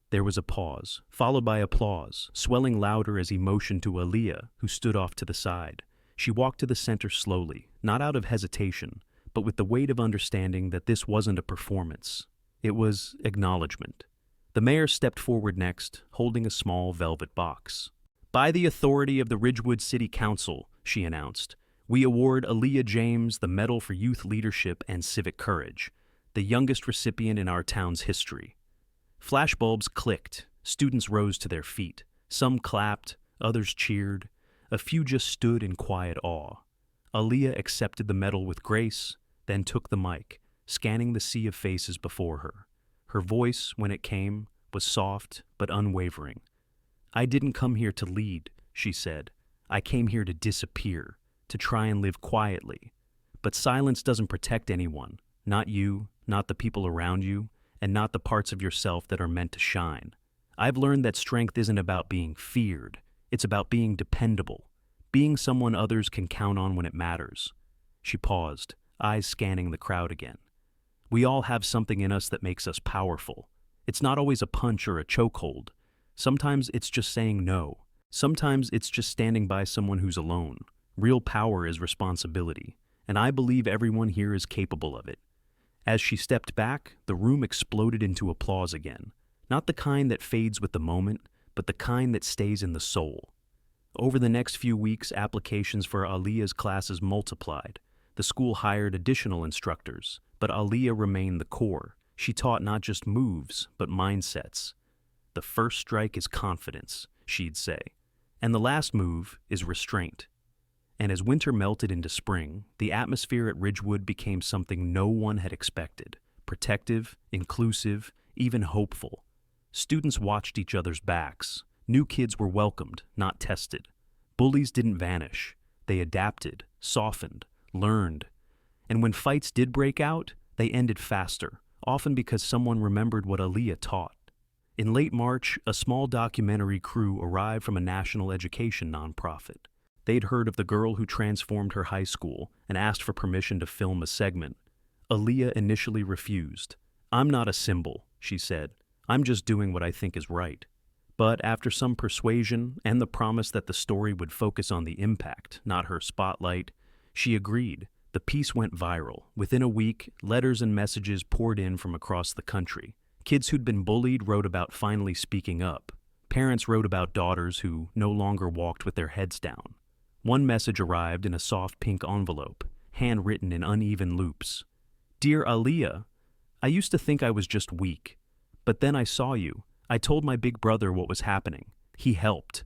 There was a pause, followed by applause, swelling louder as he motioned to Aaliyah, who stood off to the side. She walked to the center slowly, not out of hesitation, but with the weight of understanding that this wasn't a performance. It was acknowledgement. The mayor stepped forward next, holding a small velvet box. "By the authority of the Ridgewood City Council," she announced, "we award Aaliyah James the Medal for Youth Leadership and Civic Courage, the youngest recipient in our town's history." Flashbulbs clicked. Students rose to their feet. Some clapped, others cheered. A few just stood in quiet awe. Aaliyah accepted the medal with grace, then took the mic, scanning the sea of faces before her. Her voice, when it came, was soft but unwavering. "I didn't come here to lead," she said. "I came here to disappear, to try and live quietly. But silence doesn't protect anyone, not you, not the people around you, and not the parts of yourself that are meant to shine. I've learned that strength isn't about being feared. It's about being dependable, being someone others can count on when it matters." She paused, eyes scanning the crowd again. "We all have something in us that makes us powerful. It's not always a punch or a chokehold. Sometimes it's just saying no. Sometimes it's just standing by someone who's alone. Real power is responsibility, and I believe everyone here is capable of it." As she stepped back, the room exploded into applause again, not the kind that fades with the moment, but the kind that stays in the soul. Over the next few weeks, applications for Aaliyah's classes multiplied. The school hired additional instructors, but Aaliyah remained the core. She taught not just moves, but mindsets. "The first strike is confidence," she'd say, "and the last move is restraint." And as winter melted into spring, the atmosphere at Ridgewood became something no one had expected: protective, inclusive, even hopeful. Students watched each other's backs. New kids were welcomed, not tested. Bullies didn't vanish. They adapted, softened, learned. And when fights did break out, they ended faster, often because someone remembered what Aaliyah taught. In late March, a small documentary crew arrived from a national education nonprofit. They'd heard of the girl who transformed her high school and asked for permission to film a segment. Aaliyah initially refused. "I'm not a symbol," she said. "I'm just doing what I think is right." But after some persuasion and the promise that the story would focus on the impact, not her spotlight, she agreed. The piece went viral. Within a week, letters and messages poured in from across the country. Kids who'd been bullied wrote about finally speaking up. Parents wrote about daughters who no longer walked with their heads down. One message arrived in a soft pink envelope, handwritten in uneven loops. "Dear Aaliyah, I used to think I was just weak. But then I saw you. I told my big brother what was happening. He helped.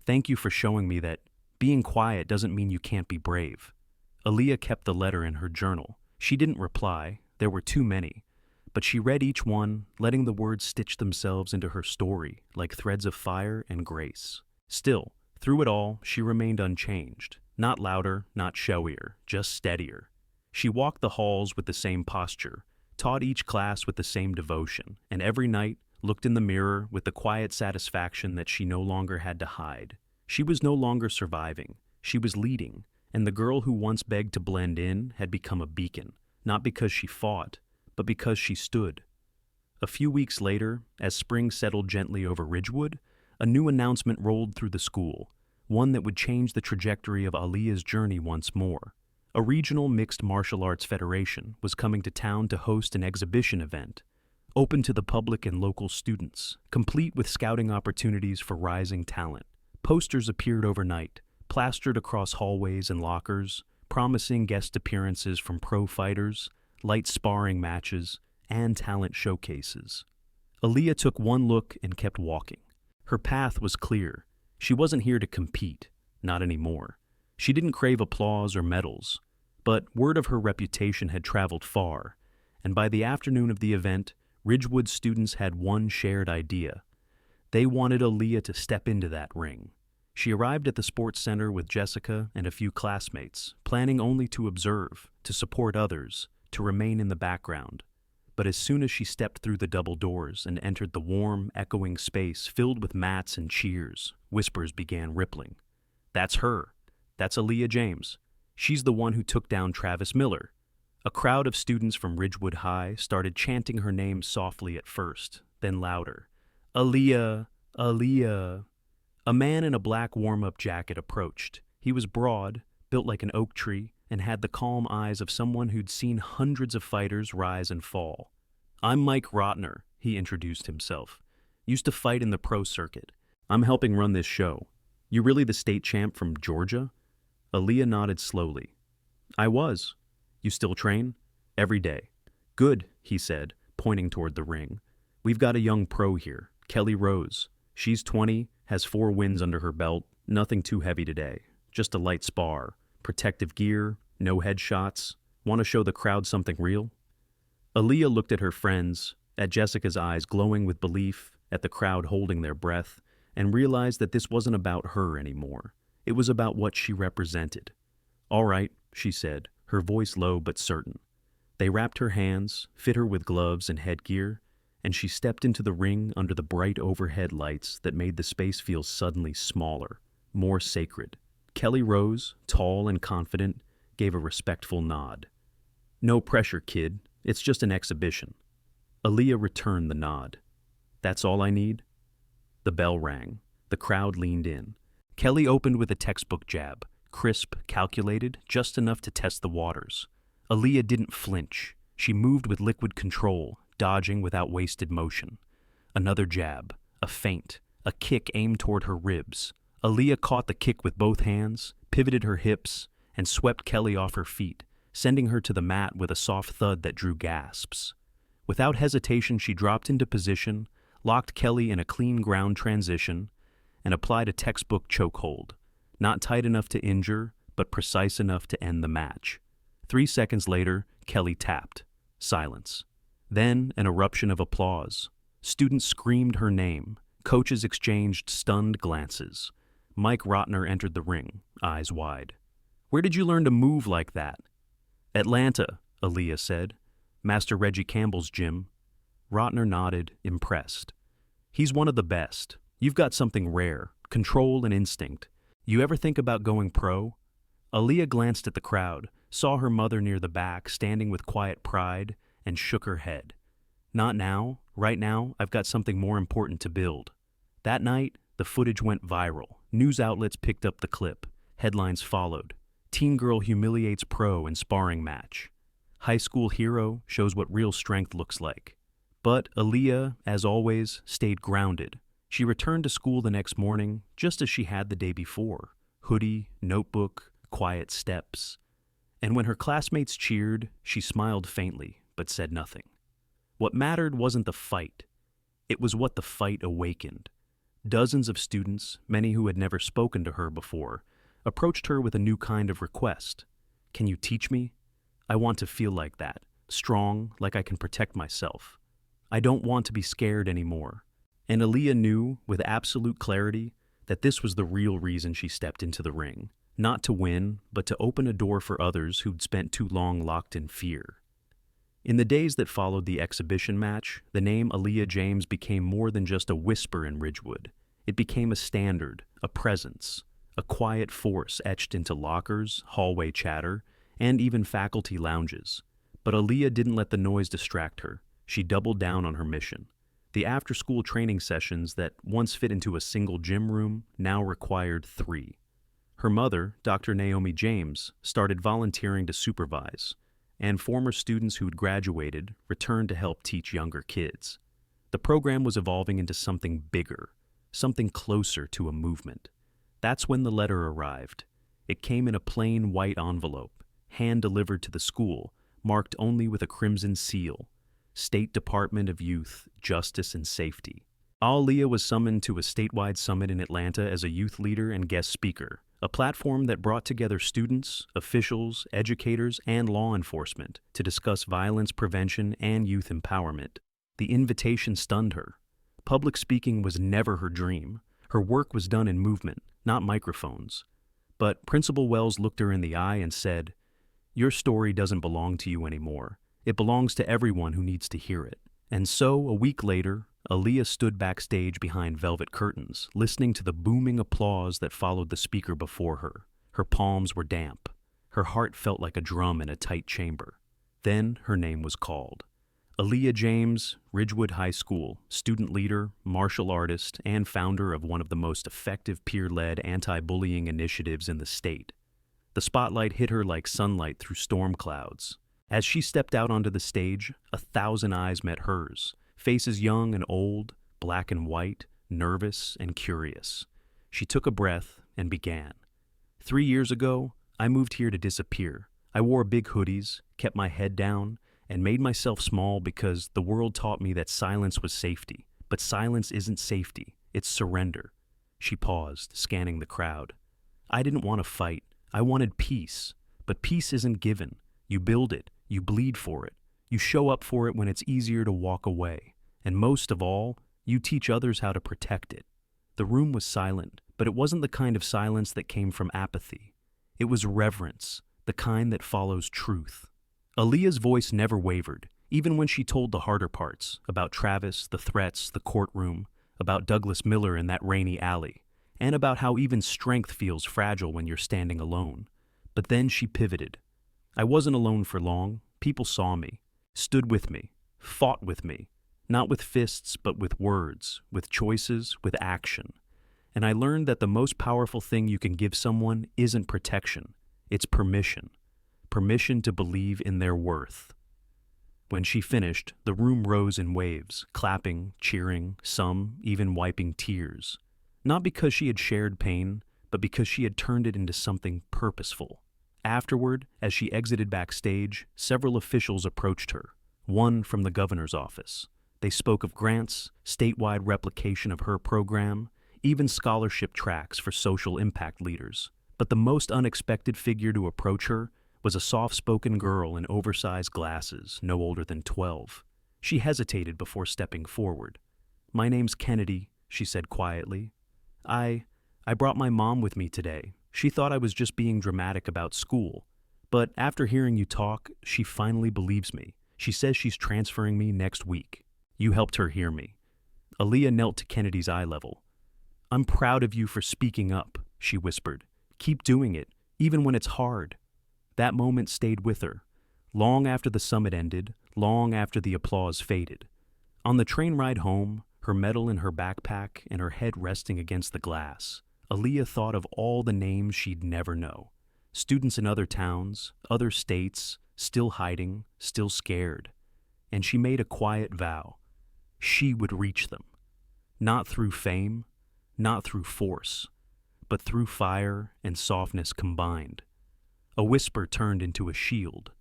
Thank you for showing me that being quiet doesn't mean you can't be brave." Aaliyah kept the letter in her journal. She didn't reply. There were too many. But she read each one, letting the words stitch themselves into her story like threads of fire and grace. Still, through it all, she remained unchanged. Not louder, not showier, just steadier. She walked the halls with the same posture, taught each class with the same devotion, and every night looked in the mirror with the quiet satisfaction that she no longer had to hide. She was no longer surviving. She was leading, and the girl who once begged to blend in had become a beacon, not because she fought, but because she stood. A few weeks later, as spring settled gently over Ridgewood, a new announcement rolled through the school, one that would change the trajectory of Aaliyah's journey once more. A regional mixed martial arts federation was coming to town to host an exhibition event, open to the public and local students, complete with scouting opportunities for rising talent. Posters appeared overnight, plastered across hallways and lockers, promising guest appearances from pro fighters, light sparring matches, and talent showcases. Aaliyah took one look and kept walking. Her path was clear. She wasn't here to compete, not anymore. She didn't crave applause or medals, but word of her reputation had traveled far, and by the afternoon of the event, Ridgewood students had one shared idea. They wanted Aaliyah to step into that ring. She arrived at the sports center with Jessica and a few classmates, planning only to observe, to support others, to remain in the background. But as soon as she stepped through the double doors and entered the warm, echoing space filled with mats and cheers, whispers began rippling. "That's her. That's Aaliyah James. She's the one who took down Travis Miller." A crowd of students from Ridgewood High started chanting her name softly at first, then louder. "Aaliyah! Aaliyah!" A man in a black warm-up jacket approached. He was broad, built like an oak tree, and had the calm eyes of someone who'd seen hundreds of fighters rise and fall. "I'm Mike Rotner," he introduced himself. "Used to fight in the pro circuit. I'm helping run this show. You really the state champ from Georgia?" Aaliyah nodded slowly. "I was. You still train?" "Every day." "Good," he said, pointing toward the ring. "We've got a young pro here, Kelly Rose. She's 20, has 4 wins under her belt, nothing too heavy today. Just a light spar. Protective gear, no headshots. Want to show the crowd something real?" Aaliyah looked at her friends, at Jessica's eyes glowing with belief, at the crowd holding their breath, and realized that this wasn't about her anymore. It was about what she represented. "All right," she said, her voice low but certain. They wrapped her hands, fit her with gloves and headgear, and she stepped into the ring under the bright overhead lights that made the space feel suddenly smaller, more sacred. Kelly Rose, tall and confident, gave a respectful nod. "No pressure, kid. It's just an exhibition." Aaliyah returned the nod. "That's all I need?" The bell rang. The crowd leaned in. Kelly opened with a textbook jab, crisp, calculated, just enough to test the waters. Aaliyah didn't flinch. She moved with liquid control, dodging without wasted motion. Another jab, a feint, a kick aimed toward her ribs. Aaliyah caught the kick with both hands, pivoted her hips, and swept Kelly off her feet, sending her to the mat with a soft thud that drew gasps. Without hesitation, she dropped into position, locked Kelly in a clean ground transition, and applied a textbook chokehold, not tight enough to injure, but precise enough to end the match. 3 seconds later, Kelly tapped. Silence. Then an eruption of applause. Students screamed her name. Coaches exchanged stunned glances. Mike Rotner entered the ring, eyes wide. "Where did you learn to move like that?" "Atlanta," Aaliyah said. "Master Reggie Campbell's gym." Rotner nodded, impressed. "He's one of the best. You've got something rare, control and instinct. You ever think about going pro?" Aaliyah glanced at the crowd, saw her mother near the back, standing with quiet pride, and shook her head. "Not now. Right now, I've got something more important to build." That night, the footage went viral. News outlets picked up the clip. Headlines followed. Teen girl humiliates pro in sparring match. High school hero shows what real strength looks like. But Aaliyah, as always, stayed grounded. She returned to school the next morning, just as she had the day before. Hoodie, notebook, quiet steps. And when her classmates cheered, she smiled faintly, but said nothing. What mattered wasn't the fight. It was what the fight awakened. Dozens of students, many who had never spoken to her before, approached her with a new kind of request. "Can you teach me? I want to feel like that, strong, like I can protect myself. I don't want to be scared anymore." And Aaliyah knew, with absolute clarity, that this was the real reason she stepped into the ring. Not to win, but to open a door for others who'd spent too long locked in fear. In the days that followed the exhibition match, the name Aaliyah James became more than just a whisper in Ridgewood. It became a standard, a presence, a quiet force etched into lockers, hallway chatter, and even faculty lounges. But Aaliyah didn't let the noise distract her. She doubled down on her mission. The after-school training sessions that once fit into a single gym room now required 3. Her mother, Dr. Naomi James, started volunteering to supervise, and former students who'd graduated returned to help teach younger kids. The program was evolving into something bigger, something closer to a movement. That's when the letter arrived. It came in a plain white envelope, hand-delivered to the school, marked only with a crimson seal. State Department of Youth, Justice and Safety. Aaliyah was summoned to a statewide summit in Atlanta as a youth leader and guest speaker, a platform that brought together students, officials, educators, and law enforcement to discuss violence prevention and youth empowerment. The invitation stunned her. Public speaking was never her dream. Her work was done in movement, not microphones. But Principal Wells looked her in the eye and said, "Your story doesn't belong to you anymore. It belongs to everyone who needs to hear it." And so, a week later, Aaliyah stood backstage behind velvet curtains, listening to the booming applause that followed the speaker before her. Her palms were damp. Her heart felt like a drum in a tight chamber. Then her name was called. Aaliyah James, Ridgewood High School, student leader, martial artist, and founder of one of the most effective peer-led anti-bullying initiatives in the state. The spotlight hit her like sunlight through storm clouds. As she stepped out onto the stage, 1,000 eyes met hers, faces young and old, black and white, nervous and curious. She took a breath and began. 3 years ago, I moved here to disappear. I wore big hoodies, kept my head down, and made myself small because the world taught me that silence was safety. But silence isn't safety, it's surrender. She paused, scanning the crowd. I didn't want to fight. I wanted peace. But peace isn't given. You build it. You bleed for it. You show up for it when it's easier to walk away. And most of all, you teach others how to protect it. The room was silent, but it wasn't the kind of silence that came from apathy. It was reverence, the kind that follows truth. Aaliyah's voice never wavered, even when she told the harder parts, about Travis, the threats, the courtroom, about Douglas Miller in that rainy alley, and about how even strength feels fragile when you're standing alone. But then she pivoted. I wasn't alone for long. People saw me, stood with me, fought with me, not with fists, but with words, with choices, with action. And I learned that the most powerful thing you can give someone isn't protection, it's permission. Permission to believe in their worth. When she finished, the room rose in waves, clapping, cheering, some even wiping tears. Not because she had shared pain, but because she had turned it into something purposeful. Afterward, as she exited backstage, several officials approached her, one from the governor's office. They spoke of grants, statewide replication of her program, even scholarship tracks for social impact leaders. But the most unexpected figure to approach her was a soft-spoken girl in oversized glasses, no older than 12. She hesitated before stepping forward. "My name's Kennedy," she said quietly. I brought my mom with me today. She thought I was just being dramatic about school. But after hearing you talk, she finally believes me. She says she's transferring me next week. You helped her hear me." Aaliyah knelt to Kennedy's eye level. "I'm proud of you for speaking up," she whispered. "Keep doing it, even when it's hard." That moment stayed with her, long after the summit ended, long after the applause faded. On the train ride home, her medal in her backpack and her head resting against the glass, Aaliyah thought of all the names she'd never know. Students in other towns, other states, still hiding, still scared. And she made a quiet vow. She would reach them. Not through fame, not through force, but through fire and softness combined. A whisper turned into a shield,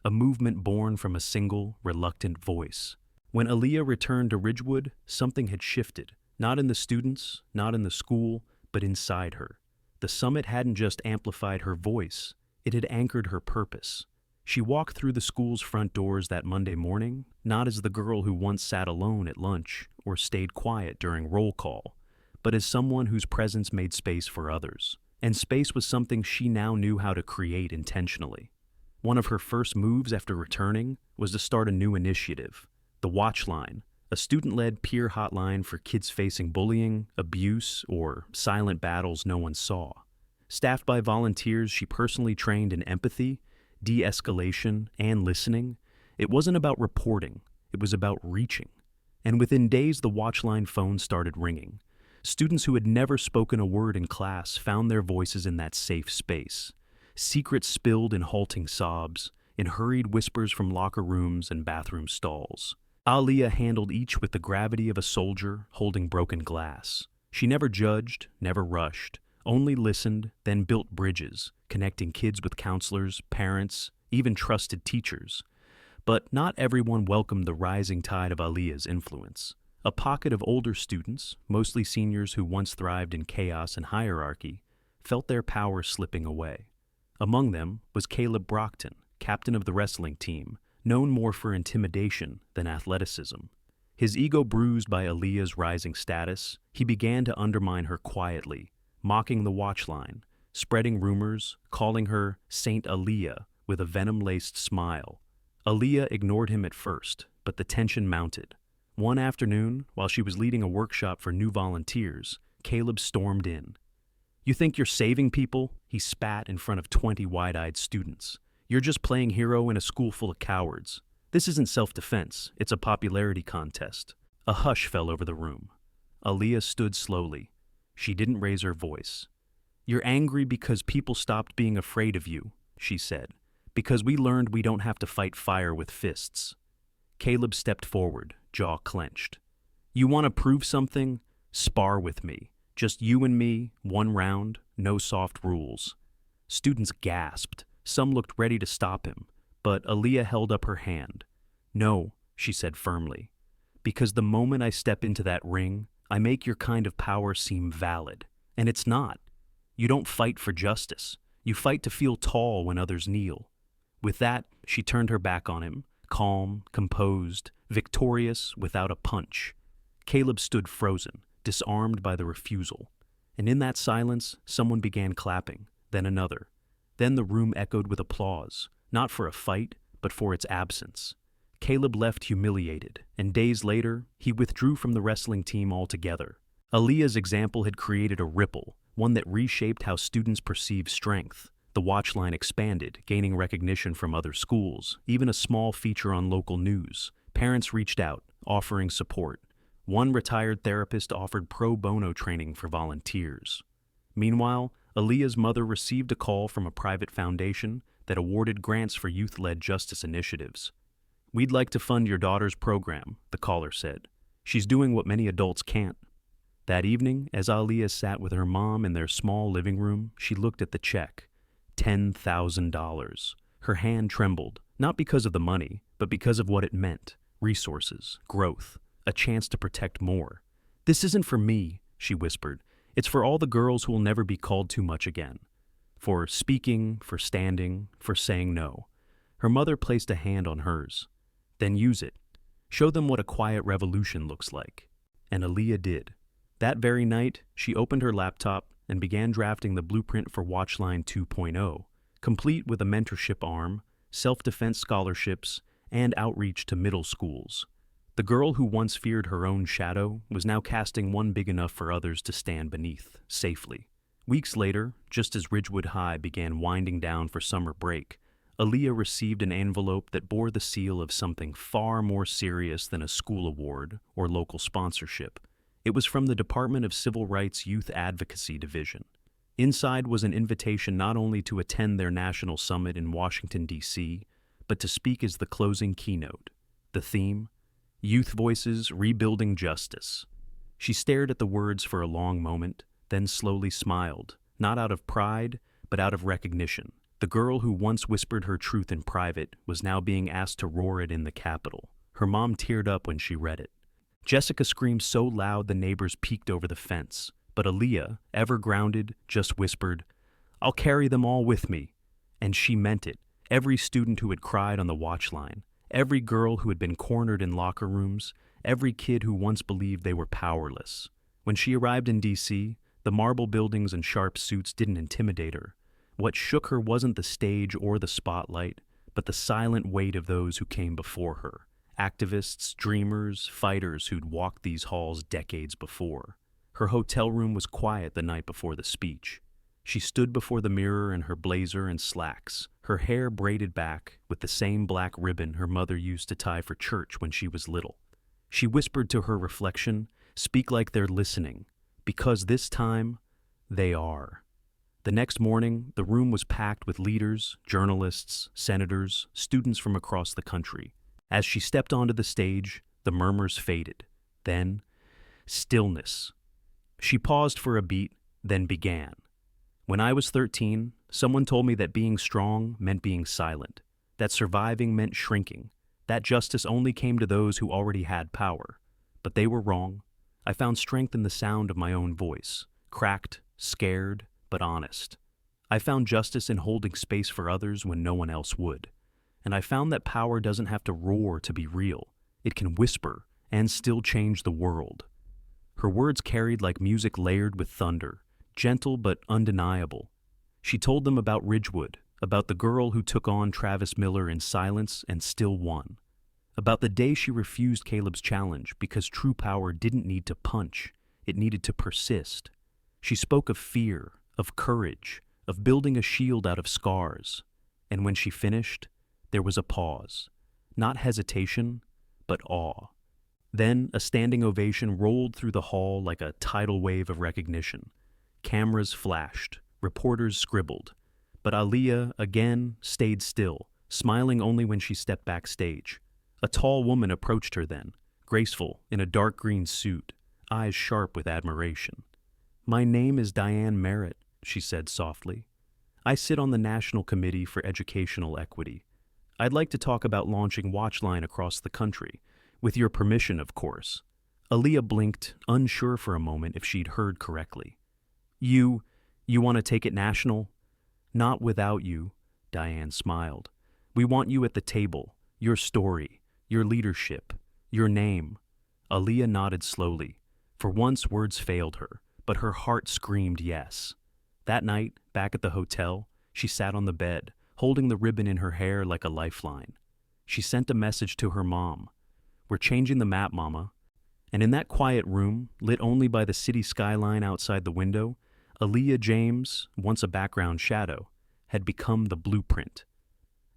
a movement born from a single, reluctant voice. When Aaliyah returned to Ridgewood, something had shifted, not in the students, not in the school, but inside her. The summit hadn't just amplified her voice, it had anchored her purpose. She walked through the school's front doors that Monday morning, not as the girl who once sat alone at lunch or stayed quiet during roll call, but as someone whose presence made space for others. And space was something she now knew how to create intentionally. One of her first moves after returning was to start a new initiative, the Watch Line, a student-led peer hotline for kids facing bullying, abuse, or silent battles no one saw. Staffed by volunteers she personally trained in empathy, de-escalation, and listening, it wasn't about reporting, it was about reaching. And within days, the Watch Line phone started ringing. Students who had never spoken a word in class found their voices in that safe space. Secrets spilled in halting sobs, in hurried whispers from locker rooms and bathroom stalls. Aaliyah handled each with the gravity of a soldier holding broken glass. She never judged, never rushed, only listened, then built bridges, connecting kids with counselors, parents, even trusted teachers. But not everyone welcomed the rising tide of Aaliyah's influence. A pocket of older students, mostly seniors who once thrived in chaos and hierarchy, felt their power slipping away. Among them was Caleb Brockton, captain of the wrestling team, known more for intimidation than athleticism. His ego bruised by Aaliyah's rising status, he began to undermine her quietly, mocking the watchline, spreading rumors, calling her Saint Aaliyah with a venom-laced smile. Aaliyah ignored him at first, but the tension mounted. One afternoon, while she was leading a workshop for new volunteers, Caleb stormed in. "You think you're saving people?" he spat in front of 20 wide-eyed students. "You're just playing hero in a school full of cowards. This isn't self-defense, it's a popularity contest." A hush fell over the room. Aaliyah stood slowly. She didn't raise her voice. "You're angry because people stopped being afraid of you," she said, "because we learned we don't have to fight fire with fists." Caleb stepped forward, jaw clenched. "You want to prove something? Spar with me. Just you and me, one round, no soft rules." Students gasped. Some looked ready to stop him, but Aaliyah held up her hand. "No," she said firmly, "because the moment I step into that ring, I make your kind of power seem valid. And it's not. You don't fight for justice. You fight to feel tall when others kneel." With that, she turned her back on him, calm, composed, victorious without a punch. Caleb stood frozen, disarmed by the refusal. And in that silence, someone began clapping, then another. Then the room echoed with applause, not for a fight, but for its absence. Caleb left humiliated, and days later, he withdrew from the wrestling team altogether. Aaliyah's example had created a ripple, one that reshaped how students perceive strength. The watchline expanded, gaining recognition from other schools, even a small feature on local news. Parents reached out, offering support. One retired therapist offered pro bono training for volunteers. Meanwhile, Aaliyah's mother received a call from a private foundation that awarded grants for youth-led justice initiatives. "We'd like to fund your daughter's program," the caller said. "She's doing what many adults can't." That evening, as Aaliyah sat with her mom in their small living room, she looked at the check. $10,000. Her hand trembled, not because of the money, but because of what it meant. Resources, growth, a chance to protect more. "This isn't for me," she whispered. "It's for all the girls who will never be called too much again. For speaking, for standing, for saying no." Her mother placed a hand on hers. "Then use it. Show them what a quiet revolution looks like." And Aaliyah did. That very night, she opened her laptop and began drafting the blueprint for Watchline 2.0, complete with a mentorship arm, self-defense scholarships, and outreach to middle schools. The girl who once feared her own shadow was now casting one big enough for others to stand beneath, safely. Weeks later, just as Ridgewood High began winding down for summer break, Aaliyah received an envelope that bore the seal of something far more serious than a school award or local sponsorship. It was from the Department of Civil Rights Youth Advocacy Division. Inside was an invitation not only to attend their national summit in Washington, D.C., but to speak as the closing keynote. The theme? Youth Voices Rebuilding Justice. She stared at the words for a long moment, then slowly smiled, not out of pride, but out of recognition. The girl who once whispered her truth in private was now being asked to roar it in the Capitol. Her mom teared up when she read it. Jessica screamed so loud the neighbors peeked over the fence, but Aaliyah, ever grounded, just whispered, "I'll carry them all with me." And she meant it. Every student who had cried on the watchline, every girl who had been cornered in locker rooms, every kid who once believed they were powerless. When she arrived in D.C., the marble buildings and sharp suits didn't intimidate her. What shook her wasn't the stage or the spotlight, but the silent weight of those who came before her. Activists, dreamers, fighters who'd walked these halls decades before. Her hotel room was quiet the night before the speech. She stood before the mirror in her blazer and slacks, her hair braided back with the same black ribbon her mother used to tie for church when she was little. She whispered to her reflection, "Speak like they're listening, because this time, they are." The next morning, the room was packed with leaders, journalists, senators, students from across the country. As she stepped onto the stage, the murmurs faded. Then, stillness. She paused for a beat, then began. When I was 13, someone told me that being strong meant being silent, that surviving meant shrinking, that justice only came to those who already had power. But they were wrong. I found strength in the sound of my own voice, cracked, scared, but honest. I found justice in holding space for others when no one else would. And I found that power doesn't have to roar to be real. It can whisper and still change the world. Her words carried like music layered with thunder, gentle but undeniable. She told them about Ridgewood, about the girl who took on Travis Miller in silence and still won, about the day she refused Caleb's challenge because true power didn't need to punch, it needed to persist. She spoke of fear, of courage, of building a shield out of scars. And when she finished, there was a pause. Not hesitation, but awe. Then a standing ovation rolled through the hall like a tidal wave of recognition. Cameras flashed, reporters scribbled. But Aaliyah, again, stayed still, smiling only when she stepped backstage. A tall woman approached her then, graceful, in a dark green suit, eyes sharp with admiration. "My name is Diane Merritt," she said softly. "I sit on the National Committee for Educational Equity. I'd like to talk about launching Watchline across the country, with your permission, of course." Aaliyah blinked, unsure for a moment if she'd heard correctly. You want to take it national?" "Not without you," Diane smiled. "We want you at the table, your story, your leadership, your name." Aaliyah nodded slowly. For once words failed her, but her heart screamed yes. That night, back at the hotel, she sat on the bed, holding the ribbon in her hair like a lifeline. She sent a message to her mom. "We're changing the map, Mama." And in that quiet room, lit only by the city skyline outside the window, Aaliyah James, once a background shadow, had become the blueprint.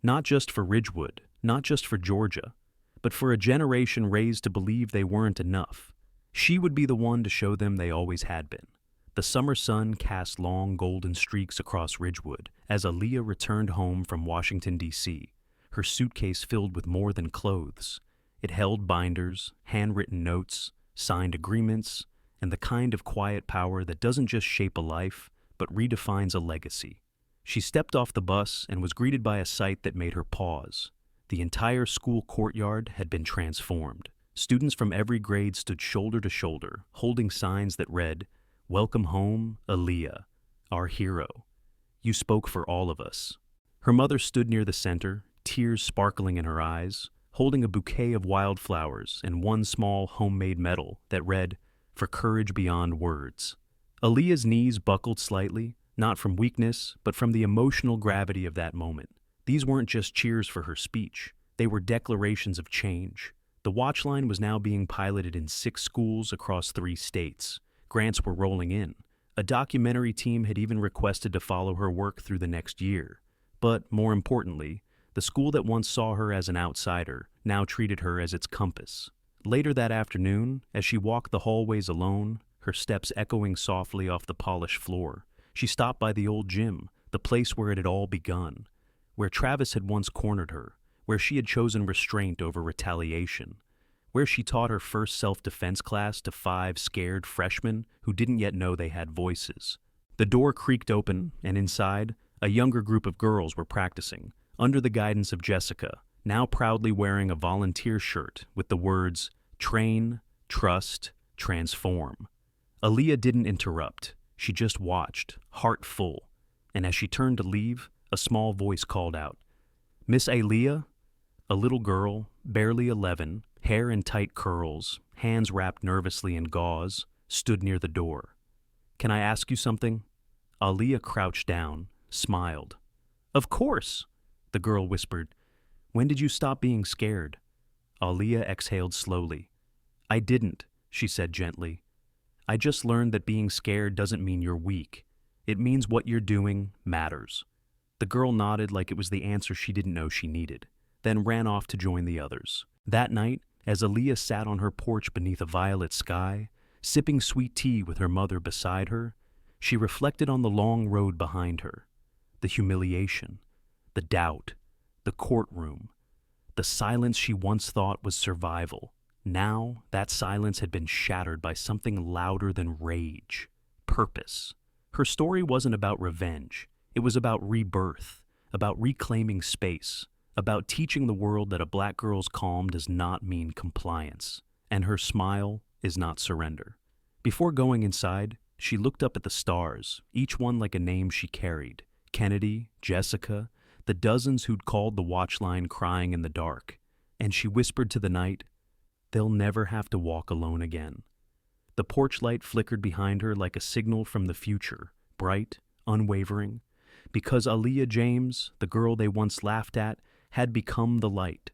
Not just for Ridgewood, not just for Georgia, but for a generation raised to believe they weren't enough. She would be the one to show them they always had been. The summer sun cast long golden streaks across Ridgewood as Aaliyah returned home from Washington, D.C., her suitcase filled with more than clothes. It held binders, handwritten notes, signed agreements, and the kind of quiet power that doesn't just shape a life, but redefines a legacy. She stepped off the bus and was greeted by a sight that made her pause. The entire school courtyard had been transformed. Students from every grade stood shoulder to shoulder, holding signs that read, "Welcome home, Aaliyah, our hero. You spoke for all of us." Her mother stood near the center, tears sparkling in her eyes, holding a bouquet of wildflowers and one small homemade medal that read, "For courage beyond words." Aaliyah's knees buckled slightly, not from weakness, but from the emotional gravity of that moment. These weren't just cheers for her speech. They were declarations of change. The Watchline was now being piloted in 6 schools across 3 states. Grants were rolling in. A documentary team had even requested to follow her work through the next year. But, more importantly, the school that once saw her as an outsider now treated her as its compass. Later that afternoon, as she walked the hallways alone, her steps echoing softly off the polished floor, she stopped by the old gym, the place where it had all begun, where Travis had once cornered her, where she had chosen restraint over retaliation, where she taught her first self-defense class to 5 scared freshmen who didn't yet know they had voices. The door creaked open, and inside, a younger group of girls were practicing, under the guidance of Jessica, now proudly wearing a volunteer shirt with the words, "Train, Trust, Transform." Aaliyah didn't interrupt. She just watched, heart full. And as she turned to leave, a small voice called out, "Miss Aaliyah?" A little girl, barely 11, hair in tight curls, hands wrapped nervously in gauze, stood near the door. "Can I ask you something?" Aaliyah crouched down, smiled. "Of course," the girl whispered. "When did you stop being scared?" Aaliyah exhaled slowly. "I didn't," she said gently. "I just learned that being scared doesn't mean you're weak. It means what you're doing matters." The girl nodded like it was the answer she didn't know she needed, then ran off to join the others. That night, as Aaliyah sat on her porch beneath a violet sky, sipping sweet tea with her mother beside her, she reflected on the long road behind her, the humiliation, the doubt, the courtroom, the silence she once thought was survival. Now, that silence had been shattered by something louder than rage, purpose. Her story wasn't about revenge. It was about rebirth, about reclaiming space, about teaching the world that a black girl's calm does not mean compliance, and her smile is not surrender. Before going inside, she looked up at the stars, each one like a name she carried: Kennedy, Jessica, the dozens who'd called the watch line crying in the dark. And she whispered to the night, "They'll never have to walk alone again." The porch light flickered behind her like a signal from the future, bright, unwavering, because Aaliyah James, the girl they once laughed at, had become the light.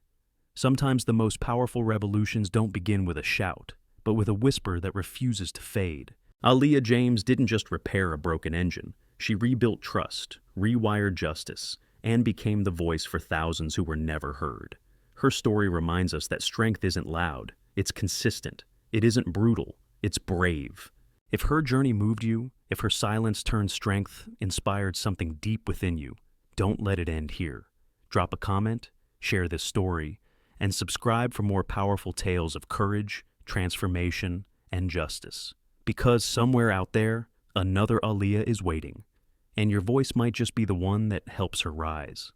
Sometimes the most powerful revolutions don't begin with a shout, but with a whisper that refuses to fade. Aaliyah James didn't just repair a broken engine. She rebuilt trust, rewired justice, and became the voice for thousands who were never heard. Her story reminds us that strength isn't loud, it's consistent. It isn't brutal, it's brave. If her journey moved you, if her silence turned strength, inspired something deep within you, don't let it end here. Drop a comment, share this story, and subscribe for more powerful tales of courage, transformation, and justice. Because somewhere out there, another Aaliyah is waiting, and your voice might just be the one that helps her rise.